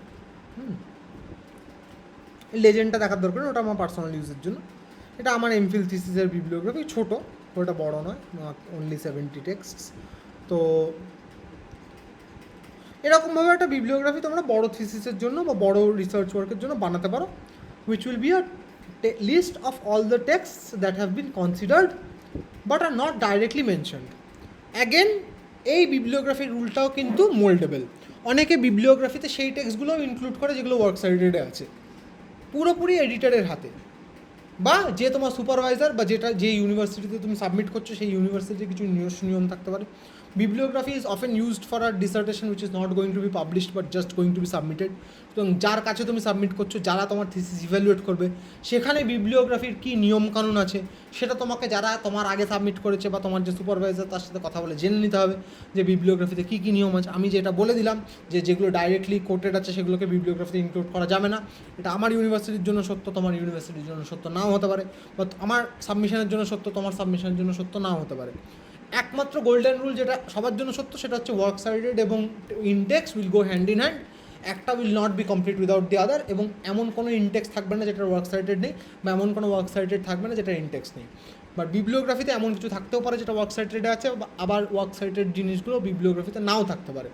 লেজেন্ডটা দেখার দরকার, ওটা আমার পার্সোনাল ইউজের জন্য। এটা আমার এমফিল থিসিসের বিবলিওগ্রাফি, ছোটো, ওটা বড় নয়, অনলি 70 টেক্সটস। তো এরকমভাবে একটা বিবলিওগ্রাফি তোমরা বড় থিসিসের জন্য বা বড় রিসার্চ ওয়ার্কের জন্য বানাতে পারো, which will be a list of all the texts that have been considered but are not directly mentioned. Again এই বিবলিওগ্রাফির রুলটাও কিন্তু মোল্ডেবল। অনেকে বিবলিওগ্রাফিতে সেই টেক্সটগুলোও ইনক্লুড করে যেগুলো ওয়ার্ক সাইটেডে আছে, পুরোপুরি এডিটারের হাতে, বা যে তোমার সুপারভাইজার বা যে ইউনিভার্সিটিতে তুমি সাবমিট করছো সেই ইউনিভার্সিটিতে কিছু নিয়ম থাকতে পারে। Bibliography is often used for our dissertation which is not going to be published but just going to be submitted. এবং যার কাছে তুমি সাবমিট করছো, যারা তোমার থিসিস ইভ্যালুয়েট করবে, সেখানে বিবলিওগ্রাফির কী নিয়মকানুন আছে সেটা তোমাকে যারা তোমার আগে সাবমিট করেছে বা তোমার যে সুপারভাইজার তার সাথে কথা বলে জেনে নিতে হবে যে বিবলিওগ্রাফিতে কী কী নিয়ম আছে। আমি যেটা বলে দিলাম যে যেগুলো ডাইরেক্টলি কোটেড আছে সেগুলোকে বিবলিওগ্রাফিতে ইনক্লুড করা যাবে না, এটা আমার ইউনিভার্সিটির জন্য সত্য, তোমার ইউনিভার্সিটির জন্য সত্য নাও হতে পারে, বা আমার সাবমিশনের জন্য সত্য, তোমার সাবমিশনের জন্য সত্য নাও হতে পারে। একমাত্র গোল্ডেন রুল যেটা সবার জন্য সত্য সেটা হচ্ছে ওয়ার্ক সাইটেড এবং in text will go hand in hand, একটা will not be complete without the other. এবং এমন কোনো ইনটেক্স থাকবে না যেটা ওয়ার্ক সাইটেড নেই, বা এমন কোনো ওয়ার্ক সাইটেড থাকবে না যেটা ইনটেক্স নেই। বাট বিবলিওগ্রাফিতে এমন কিছু থাকতেও পারে যেটা ওয়ার্ক সাইটেডে আছে, আবার ওয়ার্ক সাইটেড জিনিসগুলো বিবলিওগ্রাফিতে নাও থাকতে পারে।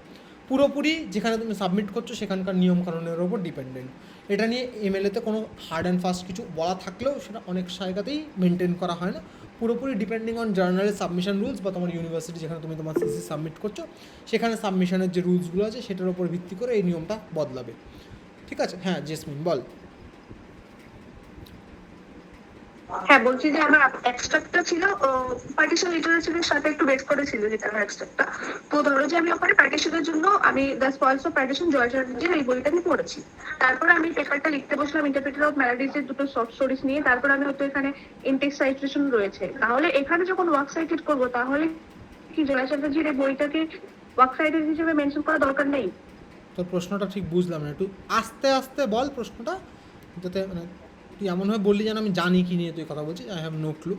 পুরোপুরি যেখানে তুমি সাবমিট করছো সেখানকার নিয়মকানুনের ওপর ডিপেন্ডেন্ট। এটা নিয়ে এমএলএতে কোনো হার্ড অ্যান্ড ফাস্ট কিছু বলা থাকলেও সেটা অনেক জায়গাতেই মেনটেন করা হয় না, পুরোপুরি ডিপেন্ডিং অন জার্নালের সাবমিশন রুলস বা তোমার ইউনিভার্সিটি যেখানে তুমি তোমার থিসিস সাবমিট করছো সেখানে সাবমিশনের যে রুলসগুলো আছে সেটার উপর ভিত্তি করে এই নিয়মটা বদলাবে। ঠিক আছে? হ্যাঁ জেসমিন বল। হ্যাঁ, বলছি যে আমার এক্সট্রাক্টটা ছিল পার্টিশন লিটারেচারের সাথে একটু বেস করেছিল যেটা আমার এক্সট্রাক্টটা। তো ধরো যে আমি ওখানে পার্টিশনের জন্য আমি দ্য স্পয়েলস অফ পার্টিশন জয় চ্যাটার্জির এই বইটা আমি পড়েছি। তারপরে আমি পেপারটা লিখতে বসলাম ইন্টারপ্রিটার অফ ম্যালাডিজের দুটো শর্ট স্টোরিজ নিয়ে। তারপর আমি হয়তো এখানে ইনটেক্স সাইটেশন রয়েছে, তাহলে এখানে যখন ওয়ার্ক সাইটেড করবো তাহলে কি জয় চ্যাটার্জির এই বইটাকে ওয়ার্ক সাইটেড হিসেবে মেনশন করা দরকার নেই? তোর প্রশ্নটা ঠিক বুঝলাম না, একটু আস্তে আস্তে বল প্রশ্নটা, যাতে মানে তুই এমনভাবে বললি যেন আমি জানি কি নিয়ে তুই কথা বলছিস। আই হ্যাভ নো ক্লু,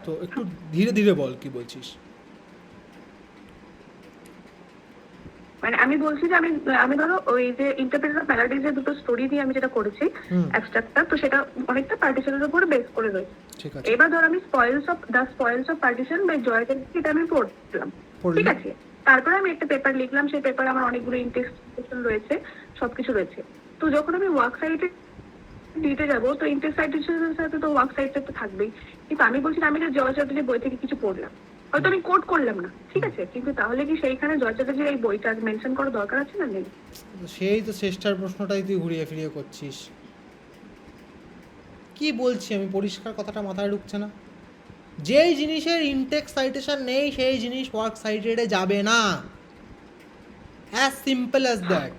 তো একটু ধীরে ধীরে বল কি বলছিস। মানে আমি বলছি যে আমি ধরো ওই যে ইন্টারপ্রিটার অফ ম্যালাডিজের দুটো স্টোরি দিয়ে আমি যেটা করেছি অ্যাবস্ট্রাক্টটা, তো সেটা অনেকটা পার্টিশনের উপর বেস করে রয়েছে। ঠিক আছে, এবার ধর আমি স্পয়েলস অফ পার্টিশন বাই জয় চ্যাটার্জি এটা আমি পড়লাম, ঠিক আছে। তারপরে আমি একটা পেপার লিখলাম, সেই পেপারে আমার অনেকগুলো ইন্টেক্সেশন রয়েছে, সবকিছু রয়েছে। তো যখন আমি ওয়ার্ক সাইটে দিতে যাবো তো ইন্টেক্স সাইটেশনের সাথে তো ওয়ার্ক সাইটটা তো থাকবেই। কিন্তু আমি বলছি আমি যে জয় চ্যাটার্জির বই থেকে কিছু পড়লাম, হয়তো আমি কোড করলাম না, ঠিক আছে, কিন্তু তাহলে কি সেইখানে জয় চ্যাটার্জির এই বইটা মেনশন করা দরকার আছে না নেই? সেই তো শেষটার প্রশ্নটাই তুই ঘুরিয়ে ফিরিয়ে করছিস। কি বলছি আমি, পরিষ্কার কথাটা মাথায় ঢুকছে না। যেই জিনিসের ইনটেক্স সাইটেশন নেই সেই জিনিস ওয়ার্ক সাইটেডে যাবে না, অ্যাজ সিম্পল অ্যাজ দ্যাট।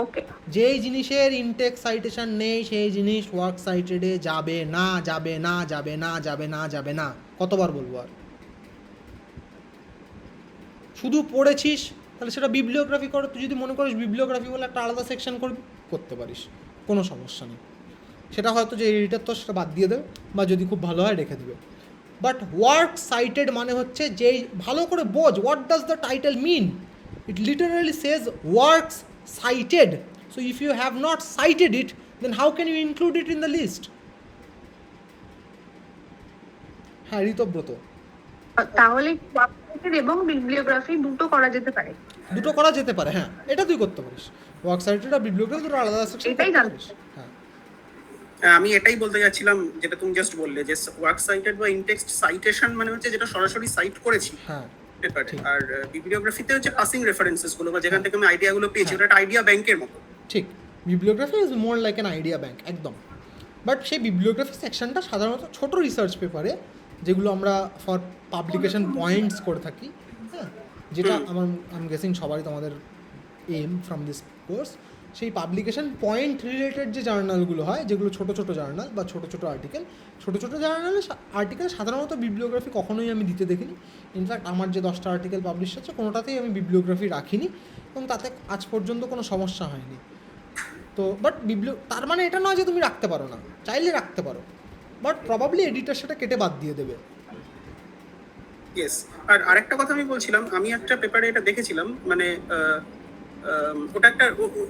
ওকে, যেই জিনিসের ইনটেক্স সাইটেশন নেই সেই জিনিস ওয়ার্ক সাইটেডে যাবে না, যাবে না, যাবে না, যাবে না, যাবে না। কতবার বলবো আর? শুধু পড়েছিস তাহলে সেটা বিবলিওগ্রাফি করো। তুই যদি মনে করিস বিবলিওগ্রাফি বলে একটা আলাদা সেকশন করতে পারিস, কোনো সমস্যা নেই। সেটা হয়তো যে এডিটার তো সেটা বাদ দিয়ে দেবে, বা যদি খুব ভালো হয় রেখে দেবে। বাট ওয়ার্ক সাইটেড মানে হচ্ছে যেই, ভালো করে বোঝ, what does the title mean. It literally says works cited. So if you have not cited it, then how can you include it in the list? হ্যাঁ ঋতব্রত, তাহলে ওয়ার্ক সাইটেড এবং bibliography দুটো করা যেতে পারে? দুটো করা যেতে পারে, হ্যাঁ, এটা তুই করতে পারিস। ওয়ার্ক সাইটেড আর বিবলিওগ্রাফি দুটো আলাদা সেকশন এটাই করতে পারিস। হ্যাঁ, আমি এটাই বলতে যাচ্ছিলাম যেটা তুমি জাস্ট বললে, যে ওয়ার্ক সাইটেড বা ইনটেক্সট সাইটেশন মানে হচ্ছে যেটা সরাসরি সাইট করেছি হ্যাঁ, পেপারে, আর বিবলিওগ্রাফিতে হচ্ছে পাসিং রেফারেন্সেস গুলো বা যেখান থেকে আমি আইডিয়াগুলো পেয়েছি, ওটা একটা আইডিয়া ব্যাংকের মতো। ঠিক, bibliography is more like an idea bank, একদম। বাট সেই বিবলিওগ্রাফি সেকশনটা সাধারণত ছোট রিসার্চ পেপারে, যেগুলো আমরা ফর পাবলিকেশন পয়েন্টস করে থাকি, হ্যাঁ, যেটা আমার আই এম গেসিং সবারই তোমাদের এম ফ্রম দিস কোর্স, সেই পাবলিকেশন পয়েন্ট রিলেটেড যে জার্নালগুলো হয়, যেগুলো ছোটো ছোটো জার্নাল বা ছোটো ছোটো আর্টিকেল, ছোটো ছোটো জার্নালে আর্টিকেল সাধারণত বিবলিওগ্রাফি কখনোই আমি দিতে দেখিনি। ইনফ্যাক্ট আমার যে 10টা আর্টিকেল পাবলিশ হচ্ছে কোনোটাতেই আমি বিবলিওগ্রাফি রাখিনি এবং তাতে আজ পর্যন্ত কোনো সমস্যা হয়নি। তো বাট তার মানে এটা নয় যে তুমি রাখতে পারো না, চাইলে রাখতে পারো, বাট প্রবাবলি এডিটর সেটা কেটে বাদ দিয়ে দেবে। ইয়েস, আর আরেকটা কথা আমি বলছিলাম, আমি একটা পেপারে এটা দেখেছিলাম, মানে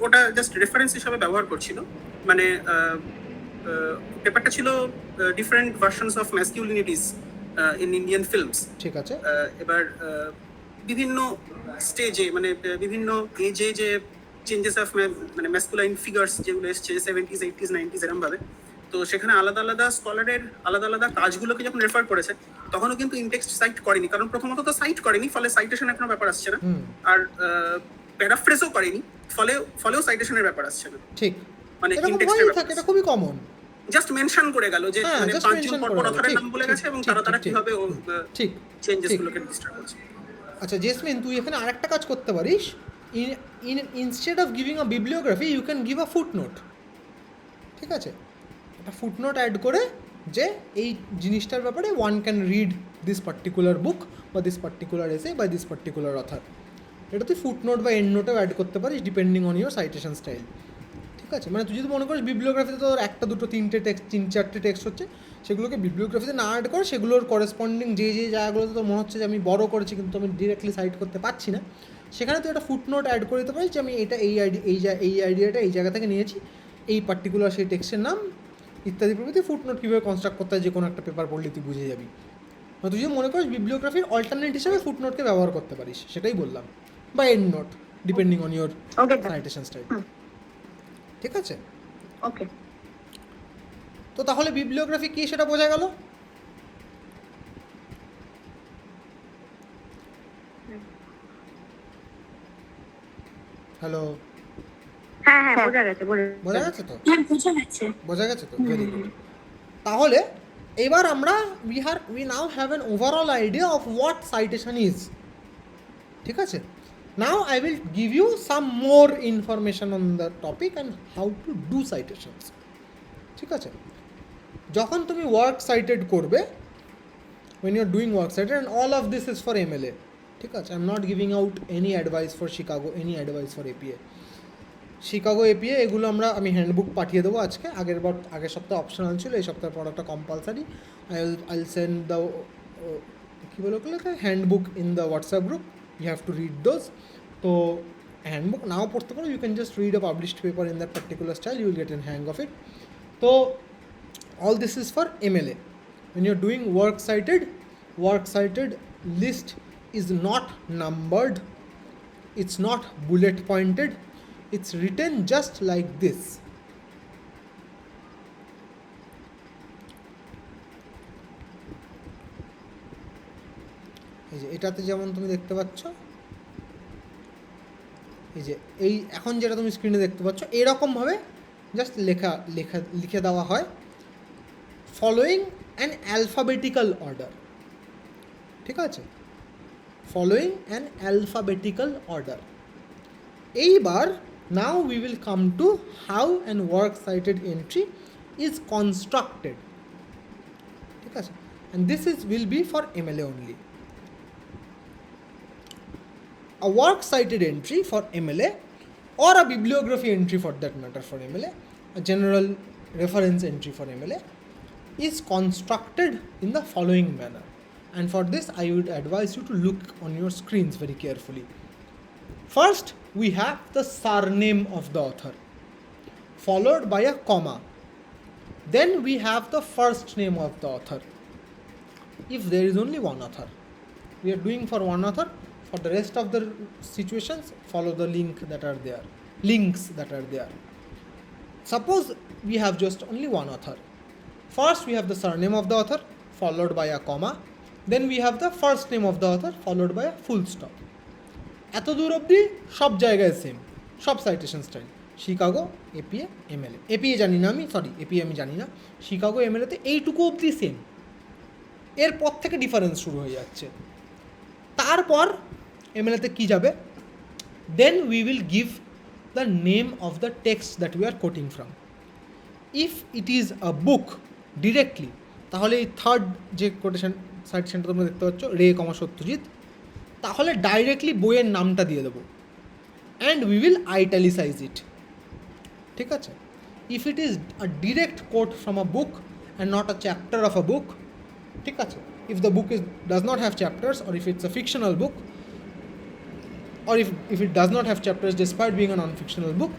ওটা জাস্ট রেফারেন্স হিসাবে ব্যবহার করছিল। মানে পেপারটা ছিল different versions of masculinities in Indian films. ঠিক আছে। এবার বিভিন্ন স্টেজে, মানে বিভিন্ন এজে যে চেঞ্জেস অফ মানে ম্যাসকুলাইন ফিগার্স যেগুলো এসছে 70s 80s 90s এরকম ভাবে, তো সেখানে আলাদা আলাদা স্কলারের আলাদা আলাদা কাজগুলোকে যখন রেফার করেছে তখনও কিন্তু ইনটেক্সট সাইট করেনি, কারণ প্রথমত তো সাইট করেনি, ফলে সাইটেশনের কোনো ব্যাপার আসছে না, আর প্যারাফ্রেজও করেনি, ফলেও সাইটেশনের ব্যাপার আসছে না। ঠিক, মানে এরকম ইনটেক্সটের হয়েই থাকে, এটা খুবই কমন। জাস্ট মেনশন করে গেল যে মানে just 5 mention জন করে পর গেল, অথরের ঠিক, নাম বলে গেছে এবং ঠিক, তারা ঠিক, কিভাবে ঠিক, চেঞ্জেসগুলোকে ডিস্টার্ব করছে। আচ্ছা জেসমিন, তুই এখানে আরেকটা কাজ করতে পারিস। Instead of giving a bibliography you can give a footnote. ঠিক আছে, একটা ফুটনোট অ্যাড করে যে এই জিনিসটার ব্যাপারে one can read this particular book বা দিস পার্টিকুলার এসে বা দিস পার্টিকুলার অথার, এটা তুই ফুটনোট বা এন্ড নোটেও অ্যাড করতে পারিস depending on your citation style. ঠিক আছে, মানে তুই যদি মনে করিস বিবলিওগ্রাফিতে তোর 1টা 2টো 3টে টেক্সট 3-4টে টেক্সট হচ্ছে, সেগুলোকে বিবলিওগ্রাফিতে না অ্যাড করে সেগুলোর করেসপন্ডিং যে জায়গাগুলোতে তোর মনে হচ্ছে যে আমি বড় করেছি কিন্তু আমি ডিরেক্টলি সাইট করতে পারছি না, সেখানে তুই একটা ফুটনোট অ্যাড করে দিতে পারিস যে আমি এটা এই আইডিয়াটা এই জায়গা থেকে নিয়েছি, এই পার্টিকুলার সেই টেক্সটের নাম ইত্যাদি প্রভৃতি। ফুটনোট কীভাবে কনস্ট্রাক্ট করতে হয় যে কোনো একটা পেপার পড়লে তুই বুঝে যাবি। তুই যদি মনে করিস বিবলিওগ্রাফির অল্টারনেট হিসেবে ফুটনোটকে ব্যবহার করতে পারিস, সেটাই বললাম, বা end note depending on your citation style. ঠিক আছে, ওকে। তো তাহলে বিবলিওগ্রাফি কি সেটা বোঝা গেল। হ্যাঁ হ্যালো, হ্যাঁ বোঝা গেছে বোঝা গেছে তো? বোঝা গেছে তো? Very good. তাহলে এবার আমরা we now have an overall idea of what citation is. ঠিক আছে, now I will give you some more information on the topic and how to do citations. ঠিক আছে, যখন তুমি ওয়ার্ক সাইটেড করবে, when you are doing work cited, and all of this is for MLA. ঠিক আছে, I am not giving out any advice for Chicago, any advice for APA. Chicago APA এগুলো আমি handbook পাঠিয়ে দেবো আজকে। আগের সপ্তাহে অপশনাল ছিল, এই সপ্তাহের পর একটা কম্পালসারি। আইল সেন্ড দ্য কী বলে ওগুলো handbook in the WhatsApp group, you have to read those. তো হ্যান্ডবুক নাও পড়তে পারো, you can just read a published paper in that particular style, you will get an hang of it. তো all this is for MLA. When you're doing work cited list is not numbered, it's not bullet pointed, it's written just like this. এই যে এটাতে যেমন তুমি দেখতে পাচ্ছ, এই যে এখন যেটা তুমি স্ক্রিনে দেখতে পাচ্ছ, এরকমভাবে জাস্ট লিখে দেওয়া হয় following an alphabetical order. ঠিক আছে, following an alphabetical order. এইবার now we will come to how an works cited entry is constructed. ঠিক আছে, and this will be for MLA only. A works cited entry for MLA or a bibliography entry for that matter for MLA, a general reference entry for MLA, is constructed in the following manner, and for this I would advise you to look on your screens very carefully. First we have the surname of the author followed by a comma, then we have the first name of the author if there is only one author. We are doing for one author. For the rest of the situations, follow the links that are there. Suppose we have just only one author. First we have the surname of the author followed by a comma, then we have the first name of the author followed by a full stop. এত দূর অবধি সব জায়গায় same, সব citation style. Chicago, APA, MLA. APA জানি না আমি, APA আমি জানি না। শিকাগো, এমএলএতে এইটুকু অবধি সেম, এরপর থেকে ডিফারেন্স শুরু হয়ে যাচ্ছে। তারপর এমএলএতে কী যাবে, then we will give the name of the text that we are quoting from. If it is a book directly, তাহলে এই থার্ড যে কোটেশন সাইটেশনটা তোমরা দেখতে পাচ্ছ রে কমা সত্যজিৎ, তাহলে ডাইরেক্টলি বইয়ের নামটা দিয়ে দেবো and we will italicise it, ঠিক আছে? If it is a direct quote from a book and not a chapter of a book, ঠিক আছে, if the book does not have chapters, or if it's a fictional book, or if it does not have chapters despite being a non-fictional book,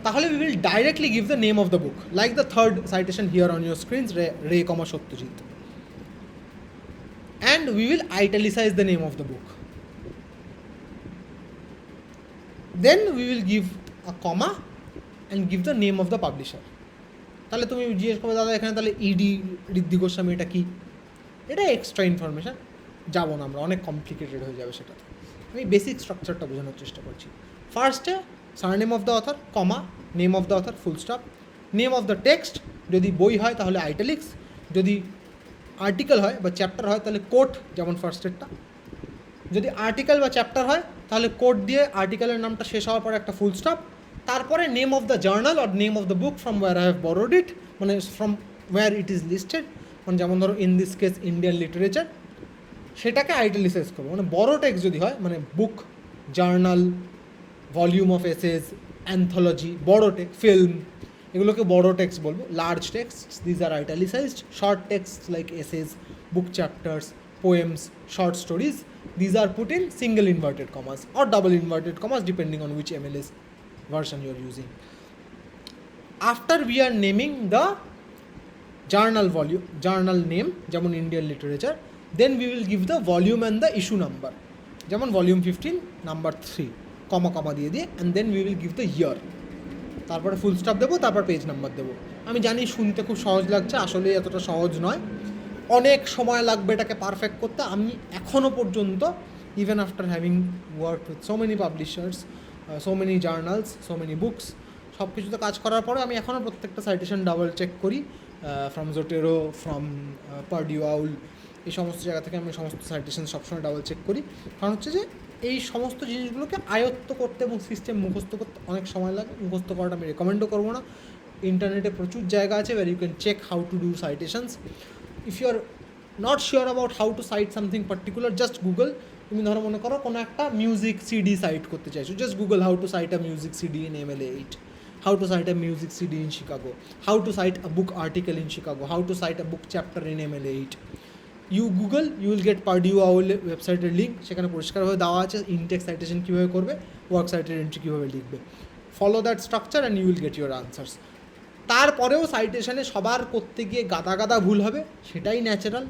তাহলে we will directly give the name of the book, like the third citation here on your screens, রে কমা Satyajit, and we will italicize the name of the book. Then we will give a comma and give the name of the publisher. তাহলে তুমি জিজ্ঞেস করবে দাদা এখানে তাহলে ED ঋদ্ধি গোস্বামী এটা কি? এটা এক্সট্রা ইনফরমেশান, যাবো না আমরা, অনেক কমপ্লিকেটেড হয়ে যাবে সেটাতে। আমি বেসিক স্ট্রাকচারটা বোঝানোর চেষ্টা করছি। ফার্স্টে surname of the author, comma, name of the author, full stop, name of the text, যদি বই হয় তাহলে আইটালিক্স, যদি আর্টিকেল হয় বা চ্যাপ্টার হয় তাহলে কোট, যেমন ফার্স্টেরটা। যদি আর্টিকেল বা চ্যাপ্টার হয় তাহলে কোট দিয়ে আর্টিকেলের নামটা শেষ হওয়ার পরে একটা ফুল স্টপ, তারপরে name of the journal or name of the book from where I have borrowed it, মানে from where it is listed, মানে যেমন ধরো in this case Indian literature, সেটাকে আইটালিসাইজ করবো। মানে বড় টেক্সট যদি হয়, মানে book, journal, volume of essays, anthology, বড় টেক্সট, ফিল্ম, এগুলোকে বড় টেক্সট বলবো। Large text, these are italicised. Short text like essays, book chapters, poems, short stories, these are put in single inverted commas or double inverted commas depending on which MLA version you are using. After we are naming the journal name, যেমন Indian literature, then we will give the volume and the issue number, যেমন volume 15 number 3, কমা দিয়ে and then we will give the year, তারপরে full stop দেবো, তারপর page number দেবো। আমি জানি শুনতে খুব সহজ লাগছে, আসলে এতটা সহজ নয়, অনেক সময় লাগবে এটাকে পারফেক্ট করতে। আমি এখনও পর্যন্ত, even after having work with so many publishers, so many journals, so many books, সব কিছুতে কাজ করার পরে আমি এখনও প্রত্যেকটা সাইটেশন ডাবল চেক করি, ফ্রম জোটেরো, ফ্রম পার্ডিউ আউল, এই সমস্ত জায়গা থেকে আমি সমস্ত সাইটেশন সবসময় ডাবল চেক করি। কারণ হচ্ছে যে এই সমস্ত জিনিসগুলোকে আয়ত্ত করতে এবং সিস্টেম মুখস্থ করতে অনেক সময় লাগে। মুখস্থ করাটা আমি রেকমেন্ডও করবো না। ইন্টারনেটে প্রচুর জায়গা আছে where you can check how to do citations. If you are not sure about how to cite something particular, just Google. তুমি ধরো মনে করো কোনো একটা মিউজিক সিডি সাইট করতে চাইছো, just Google how to cite a music CD in MLA 8, how to cite a music CD in Chicago, how to cite a book article in Chicago, how to cite a book chapter in MLA 8. You Google, you will get Purdue Owl ওয়েবসাইটের link, সেখানে পরিষ্কারভাবে দেওয়া আছে ইনটেক্সট citation কীভাবে করবে, work সাইটের entry কীভাবে লিখবে। Follow that structure and you will get your answers. তারপরেও সাইটেশনে সবার করতে গিয়ে গাদা ভুল হবে, সেটাই ন্যাচারাল,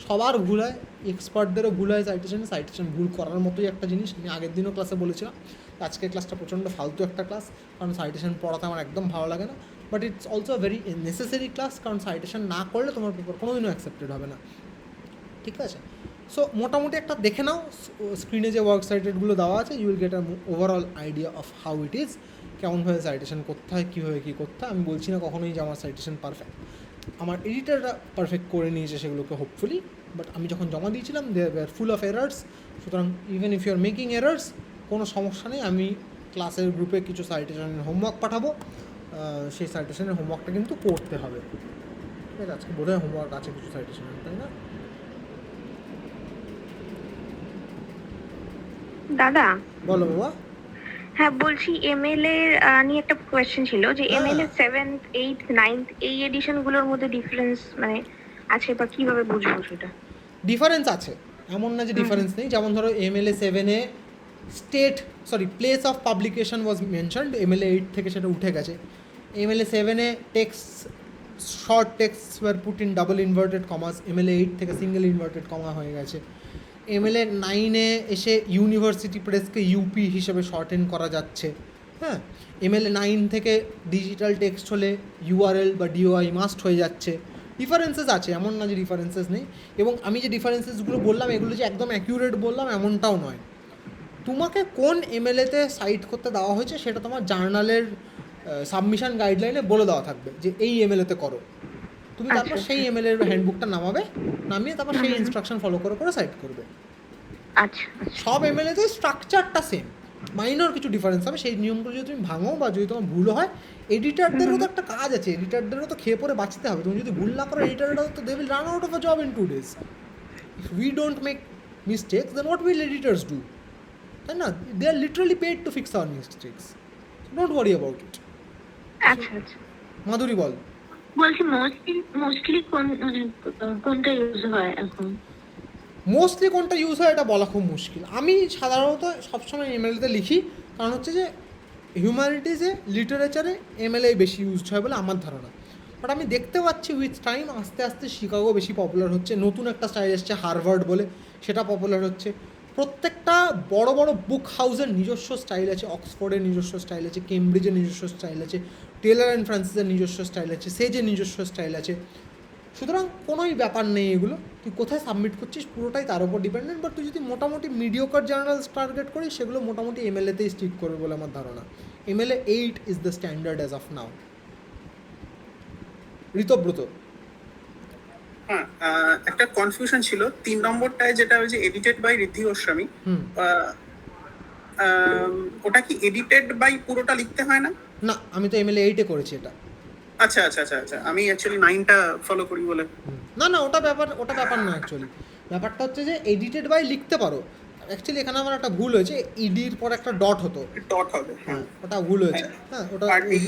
সবার ভুল হয়, এক্সপার্টদেরও ভুল হয় সাইটেশন ভুল করার মতোই একটা জিনিস। আমি আগের দিনও ক্লাসে বলেছিলাম, আজকের ক্লাসটা প্রচণ্ড ফালতু একটা ক্লাস, কারণ সাইটেশন পড়াতে আমার একদম ভালো লাগে না, but it's also very necessary class, কারণ সাইটেশন না করলে তোমার পেপার কোনোদিনও অ্যাকসেপ্টেড হবে না, ঠিক আছে? সো মোটামুটি একটা দেখে নাও, স্ক্রিনে যে ওয়ার্ক সাইটেডগুলো দেওয়া আছে, you will get a overall idea of how it is, কেমনভাবে সাইটেশন করতে হয়, কীভাবে কী করতে হয়। আমি বলছি না কখনোই যে আমার সাইটেশন পারফেক্ট, আমার এডিটাররা পারফেক্ট করে নিয়েছে সেগুলোকে হোপফুলি, বাট আমি যখন জমা দিয়েছিলাম they were full of errors. সুতরাং even if you are making errors, কোনো সমস্যা নেই, আমি ক্লাসের গ্রুপে কিছু সাইটেশনের হোমওয়ার্ক পাঠাবো, সেই সাইটেশনের হোমওয়ার্কটা কিন্তু করতে হবে, ঠিক আছে? আজকে বোধহয় হোমওয়ার্ক আছে কিছু সাইটেশনের, তাই না? দাদা বলো বাবা। হ্যাঁ বলছি, MLA নিয়ে একটা কোয়েশ্চেন ছিল, যে MLA 7th 8th 9th এই এডিশন গুলোর মধ্যে ডিফারেন্স মানে আছে, বা কিভাবে বুঝবো সেটা? ডিফারেন্স আছে, এমন না যে ডিফারেন্স নেই। যেমন ধরো MLA 7-এ place of publication was mentioned, MLA 8 থেকে সেটা উঠে গেছে। MLA 7-এ text, short text were put in double inverted commas, MLA 8 থেকে সিঙ্গেল ইনভার্টেড কমা হয়ে গেছে। MLA 9-এ এসে ইউনিভার্সিটি প্রেসকে ইউপি হিসেবে শর্টেন করা যাচ্ছে, হ্যাঁ। MLA 9 থেকে ডিজিটাল টেক্সট হলে URL বা DOI মাস্ট হয়ে যাচ্ছে। ডিফারেন্সেস আছে, এমন না যে ডিফারেন্সেস নেই। এবং আমি যে ডিফারেন্সেসগুলো বললাম এগুলো যে একদম অ্যাকিউরেট বললাম এমনটাও নয়। তোমাকে কোন MLA-তে সাইট করতে দেওয়া হয়েছে সেটা তোমার জার্নালের সাবমিশন গাইডলাইনে বলে দেওয়া থাকবে যে এই MLA-তে করো। তুমি তারপর সেই MLA-র হ্যান্ডবুকটা নামিয়ে তারপর সেই ইনস্ট্রাকশন ফলো করে সাইট করবে। আচ্ছা, সব MLA-তে স্ট্রাকচারটা সেম, মাইনর কিছু ডিফারেন্স হবে, সেই নিয়মগুলো যদি তুমি ভাঙো বা যদি তোমার ভুল হয়, এডিটারদেরও তো একটা কাজ আছে, এডিটারদেরও তো খেয়ে পরে বাঁচতে হবে। তুমি যদি ভুল না করো, এডিটাররা তো they will run out of a job in 2 days. If we don't make mistakes, then what will editors do? তাই না? They are literally paid to fix our mistakes. So don't worry about it. আচ্ছা আচ্ছা। মাধুরী বল। বলছি mostly কোনটা use হয় এখন? Mostly কোনটা use হয় এটা বলা খুব মুশকিল। আমি সাধারণত সবসময় এমএলএতে লিখি, কারণ হচ্ছে যে হিউম্যানিটিজে, লিটারেচারে এমএলএ বেশি ইউজড হয় বলে আমার ধারণা। বাট আমি দেখতে পাচ্ছি উইথ টাইম আস্তে আস্তে শিকাগো বেশি পপুলার হচ্ছে, নতুন একটা স্টাইল এসছে হার্ভার্ড বলে, সেটা পপুলার হচ্ছে। প্রত্যেকটা বড় বড় বুক হাউসের নিজস্ব স্টাইল আছে, অক্সফোর্ডের নিজস্ব স্টাইল আছে, কেমব্রিজের নিজস্ব স্টাইল আছে, টেলার অ্যান্ড ফ্রান্সিসের নিজস্ব স্টাইল আছে, সেজের নিজস্ব স্টাইল আছে। সুতরাং কোনোই ব্যাপার নেই এগুলো, তুই কোথায় সাবমিট করছিস পুরোটাই তার উপর ডিপেন্ডেন্ট। বাট তুই যদি মোটামুটি মিডিওকার জার্নালস টার্গেট করিস, সেগুলো মোটামুটি এমএলএতেই স্টিক করবে বলে আমার ধারণা। MLA 8 is the standard as of now. Ritabrata. হ্যাঁ, একটা কনফিউশন ছিল 3 নম্বরটায়, যেটা হচ্ছে এডিটেড বাই ঋদ্ধি গোস্বামী। ওটা কি এডিটেড বাই পুরোটা লিখতে হয় না? না, আমি তো MLA 8-এ করেছি এটা। আচ্ছা আচ্ছা আচ্ছা আচ্ছা, আমি অ্যাকচুয়ালি 9টা ফলো করি বলে। না না, ওটা ব্যাপার না অ্যাকচুয়ালি। ব্যাপারটা হচ্ছে যে এডিটেড বাই লিখতে পারো। অ্যাকচুয়ালি এখানে আমার একটা ভুল হয়েছে, ইডির পর একটা ডট হতো, ডট হবে। হ্যাঁ, ওটা ভুল হয়েছে। হ্যাঁ, ওটা আর এই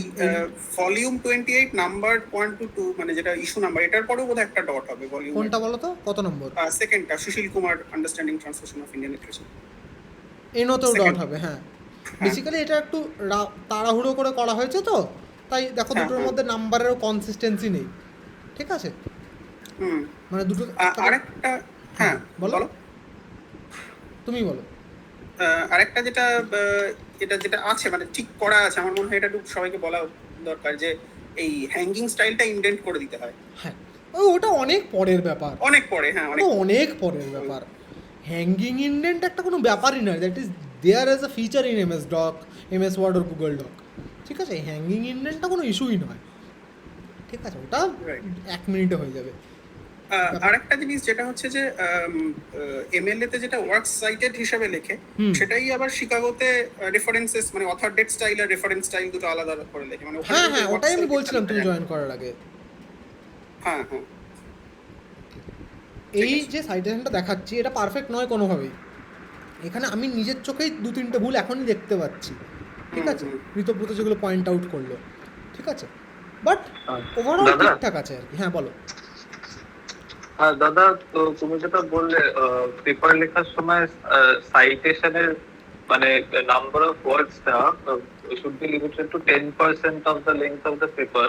ভলিউম 28 নাম্বার 1 to 2 মানে যেটা ইস্যু নাম্বার, এটার পরেও বোধহয় একটা ডট হবে ভলিউম। কোনটা বলো তো, কত নম্বর? সেকেন্ডটা, Sushil Kumar understanding translation of Indian literature. এনোতেও ডট হবে। হ্যাঁ, বেসিক্যালি এটা একটু তাড়াহুড়ো করে করা হয়েছে তো, তাই দেখো দুটোর মধ্যে নাম্বারেরও কনসিস্টেন্সি নেই। ঠিক আছে, মানে দুটো। আরেকটা, হ্যাঁ বলো, তুমি বলো। আরেকটা যেটা এটা যেটা আছে মানে ঠিক করা আছে, আমার মনে হয় এটা একটু সবাইকে বলা দরকার, যে এই হ্যাঙ্গিং স্টাইলটা ইনডেন্ট করে দিতে হয়। হ্যাঁ, ওটা অনেক পরের ব্যাপার, অনেক পরে। হ্যাঁ, অনেক পরের ব্যাপার। হ্যাঙ্গিং ইনডেন্ট একটা কোনো ব্যাপারই নয়, that is there as a feature in MS doc, MS word or Google doc. ঠিক আছে, হ্যাঙ্গিং ইনডেন্টটা কোনো ইস্যুই নয়। ঠিক আছে, ওটা 1 মিনিটে হয়ে যাবে। আরেকটা জিনিস যেটা হচ্ছে যে MLA তে যেটা ওয়ার্কস সাইটেড হিসেবে লেখে, সেটাই আবার শিকাগোতে রেফারেন্সেস মানে অথর ডেট স্টাইল আর রেফারেন্স স্টাইল দুটো আলাদা করে লেখে। মানে হ্যাঁ হ্যাঁ, ওটাই আমি বলছিলাম তুমি জয়েন করার আগে। হ্যাঁ হ্যাঁ, এই যে সাইটেশনটা দেখাচ্ছি, এটা পারফেক্ট নয় কোনোভাবেই। এখানে আমি নিজের চোখেই 2-3টে ভুল এখনই দেখতে পাচ্ছি। ঠিক আছে, ঋতব্রত যেগুলো পয়েন্ট আউট করলো। ঠিক আছে, বাট ওভারঅল ঠিকঠাক আছে আর কি। হ্যাঁ বলো। হ্যাঁ দাদা, তো তুমি যেটা বললে পেপার লেখার সময় সাইটেশনের মানে number of words should be limited to 10% of the length of the paper.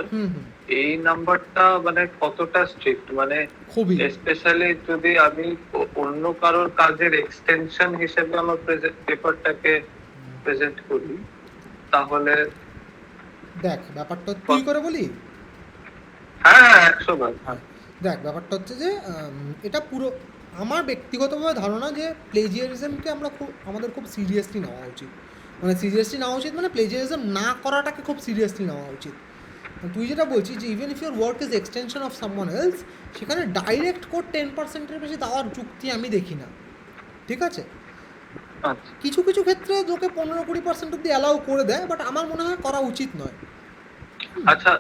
এই নাম্বারটা মানে কতটা স্ট্রিক্ট? মানে খুবই, স্পেশালি যদি আমি অন্য কারোর কাজের এক্সটেনশন হিসেবে আমার পেপারটাকে প্রেজেন্ট করি, তাহলে দেখ ব্যাপারটা তুই করে বলি। হ্যাঁ 100 বার। হ্যাঁ দেখ ব্যাপারটা হচ্ছে যে এটা পুরো আমার ব্যক্তিগতভাবে ধারণা যে প্লেজিয়ারিজমকে আমাদের খুব সিরিয়াসলি নেওয়া উচিত। মানে সিরিয়াসলি নেওয়া উচিত মানে প্লেজিয়ারিজম না করাটাকে খুব সিরিয়াসলি নেওয়া উচিত। তুই যেটা বলছিস যে even if your work is extension of someone else, সেখানে ডাইরেক্ট কোড 10%-এর বেশি দেওয়ার যুক্তি আমি দেখি না। ঠিক আছে, কিছু কিছু ক্ষেত্রে লোকে 15-20% অব্দি অ্যালাউ করে দেয়, বাট আমার মনে হয় করা উচিত নয়। আচ্ছা,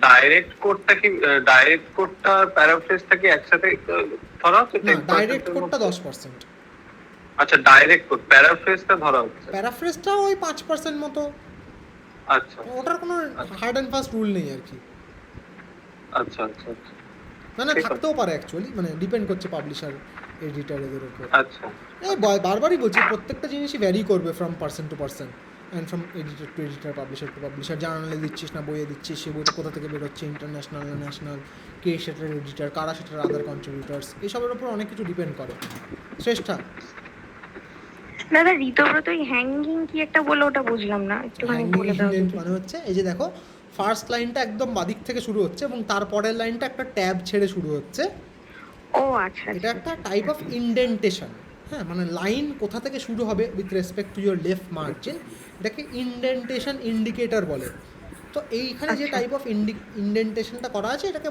ডাইরেক্ট কোডটা কি, ডাইরেক্ট কোডটা প্যারাফ্রেজটা কি একসাথে ধরা হচ্ছে? না, ডাইরেক্ট কোডটা 10%। আচ্ছা, ডাইরেক্ট কোড, প্যারাফ্রেজটা ধরা হচ্ছে? প্যারাফ্রেজটা ওই 5% মতো। আচ্ছা, ওটার কোনো হার্ড অ্যান্ড ফাস্ট রুল নেই আর কি। আচ্ছা আচ্ছা আচ্ছা, মানে থাকতেও পারে অ্যাকচুয়ালি, মানে ডিপেন্ড করছে পাবলিশার এডিটর এদের উপর। আচ্ছা, এই বারবারই বলছি প্রত্যেকটা জিনিসই ভ্যারি করবে from person to person and from editor to editor, publisher to publisher. জার্নালে দিচ্ছিস না বইয়ে দিচ্ছিস, সে বইটা কোথা থেকে বেরোচ্ছে, ইন্টারন্যাশনাল না ন্যাশনাল, কে সেটার এডিটর, কারা সেটার আদার কন্ট্রিবিউটার্স, এইসবের উপর অনেক কিছু ডিপেন্ড করে। শ্রেষ্ঠা। দাদা ঋতব্রত ওই হ্যাঙ্গিং কি একটা বলে, ওটা বুঝলাম না, একটুখানি বলে দাও। মানে হচ্ছে এই যে দেখো, ফার্স্ট লাইনটা একদম বাদিক থেকে শুরু হচ্ছে এবং তারপরের লাইনটা একটা ট্যাব ছেড়ে শুরু হচ্ছে। ও আচ্ছা, এটা একটা টাইপ অফ ইন্ডেন্টেশন। হ্যাঁ, মানে লাইন কোথা থেকে শুরু হবে with respect to your left margin, এটাকে ইন্ডেন্টেশন ইন্ডিকেটর বলে। তো এইখানে যে টাইপ অফ ইন্ডেন্টেশনটা করা আছে, এটাকে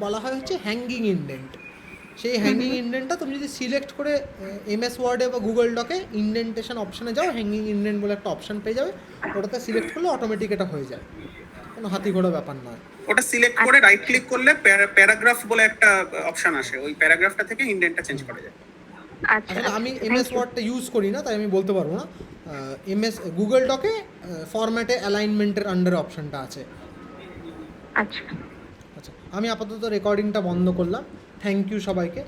বলা হয় হচ্ছে হ্যাঙ্গিং ইন্ডেন্ট। সেই হ্যাঙ্গিং ইন্ডেন্টটা তুমি যদি সিলেক্ট করে এমএস ওয়ার্ডে বা গুগল ডকে ইন্ডেন্টেশন অপশানে যাও, হ্যাঙ্গিং ইন্ডেন্ট বলে একটা অপশান পেয়ে যাবে, ওটাতে সিলেক্ট করলে অটোমেটিক এটা হয়ে যায়, কোনো হাতি ঘোড়া ব্যাপার নয়। ওটা সিলেক্ট করে রাইট ক্লিক করলে প্যারাগ্রাফ বলে একটা অপশন আসে, ওই প্যারাগ্রাফটা থেকে ইন্ডেন্টটা চেঞ্জ করা যায়। আচ্ছা আসলে আমি এমএস ওয়ার্ডটা ইউজ করি না, তাই আমি বলতে পারবো না। এমএস গুগল ডকে ফরম্যাটে অ্যালাইনমেন্টের আন্ডারে অপশানটা আছে। আচ্ছা আচ্ছা, আমি আপাতত রেকর্ডিংটা বন্ধ করলাম। থ্যাংক ইউ সবাইকে।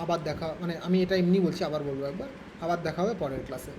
আবার দেখা, মানে আমি এটা এমনি বলছি, আবার বলবো একবার, আবার দেখা হবে পরের ক্লাসে।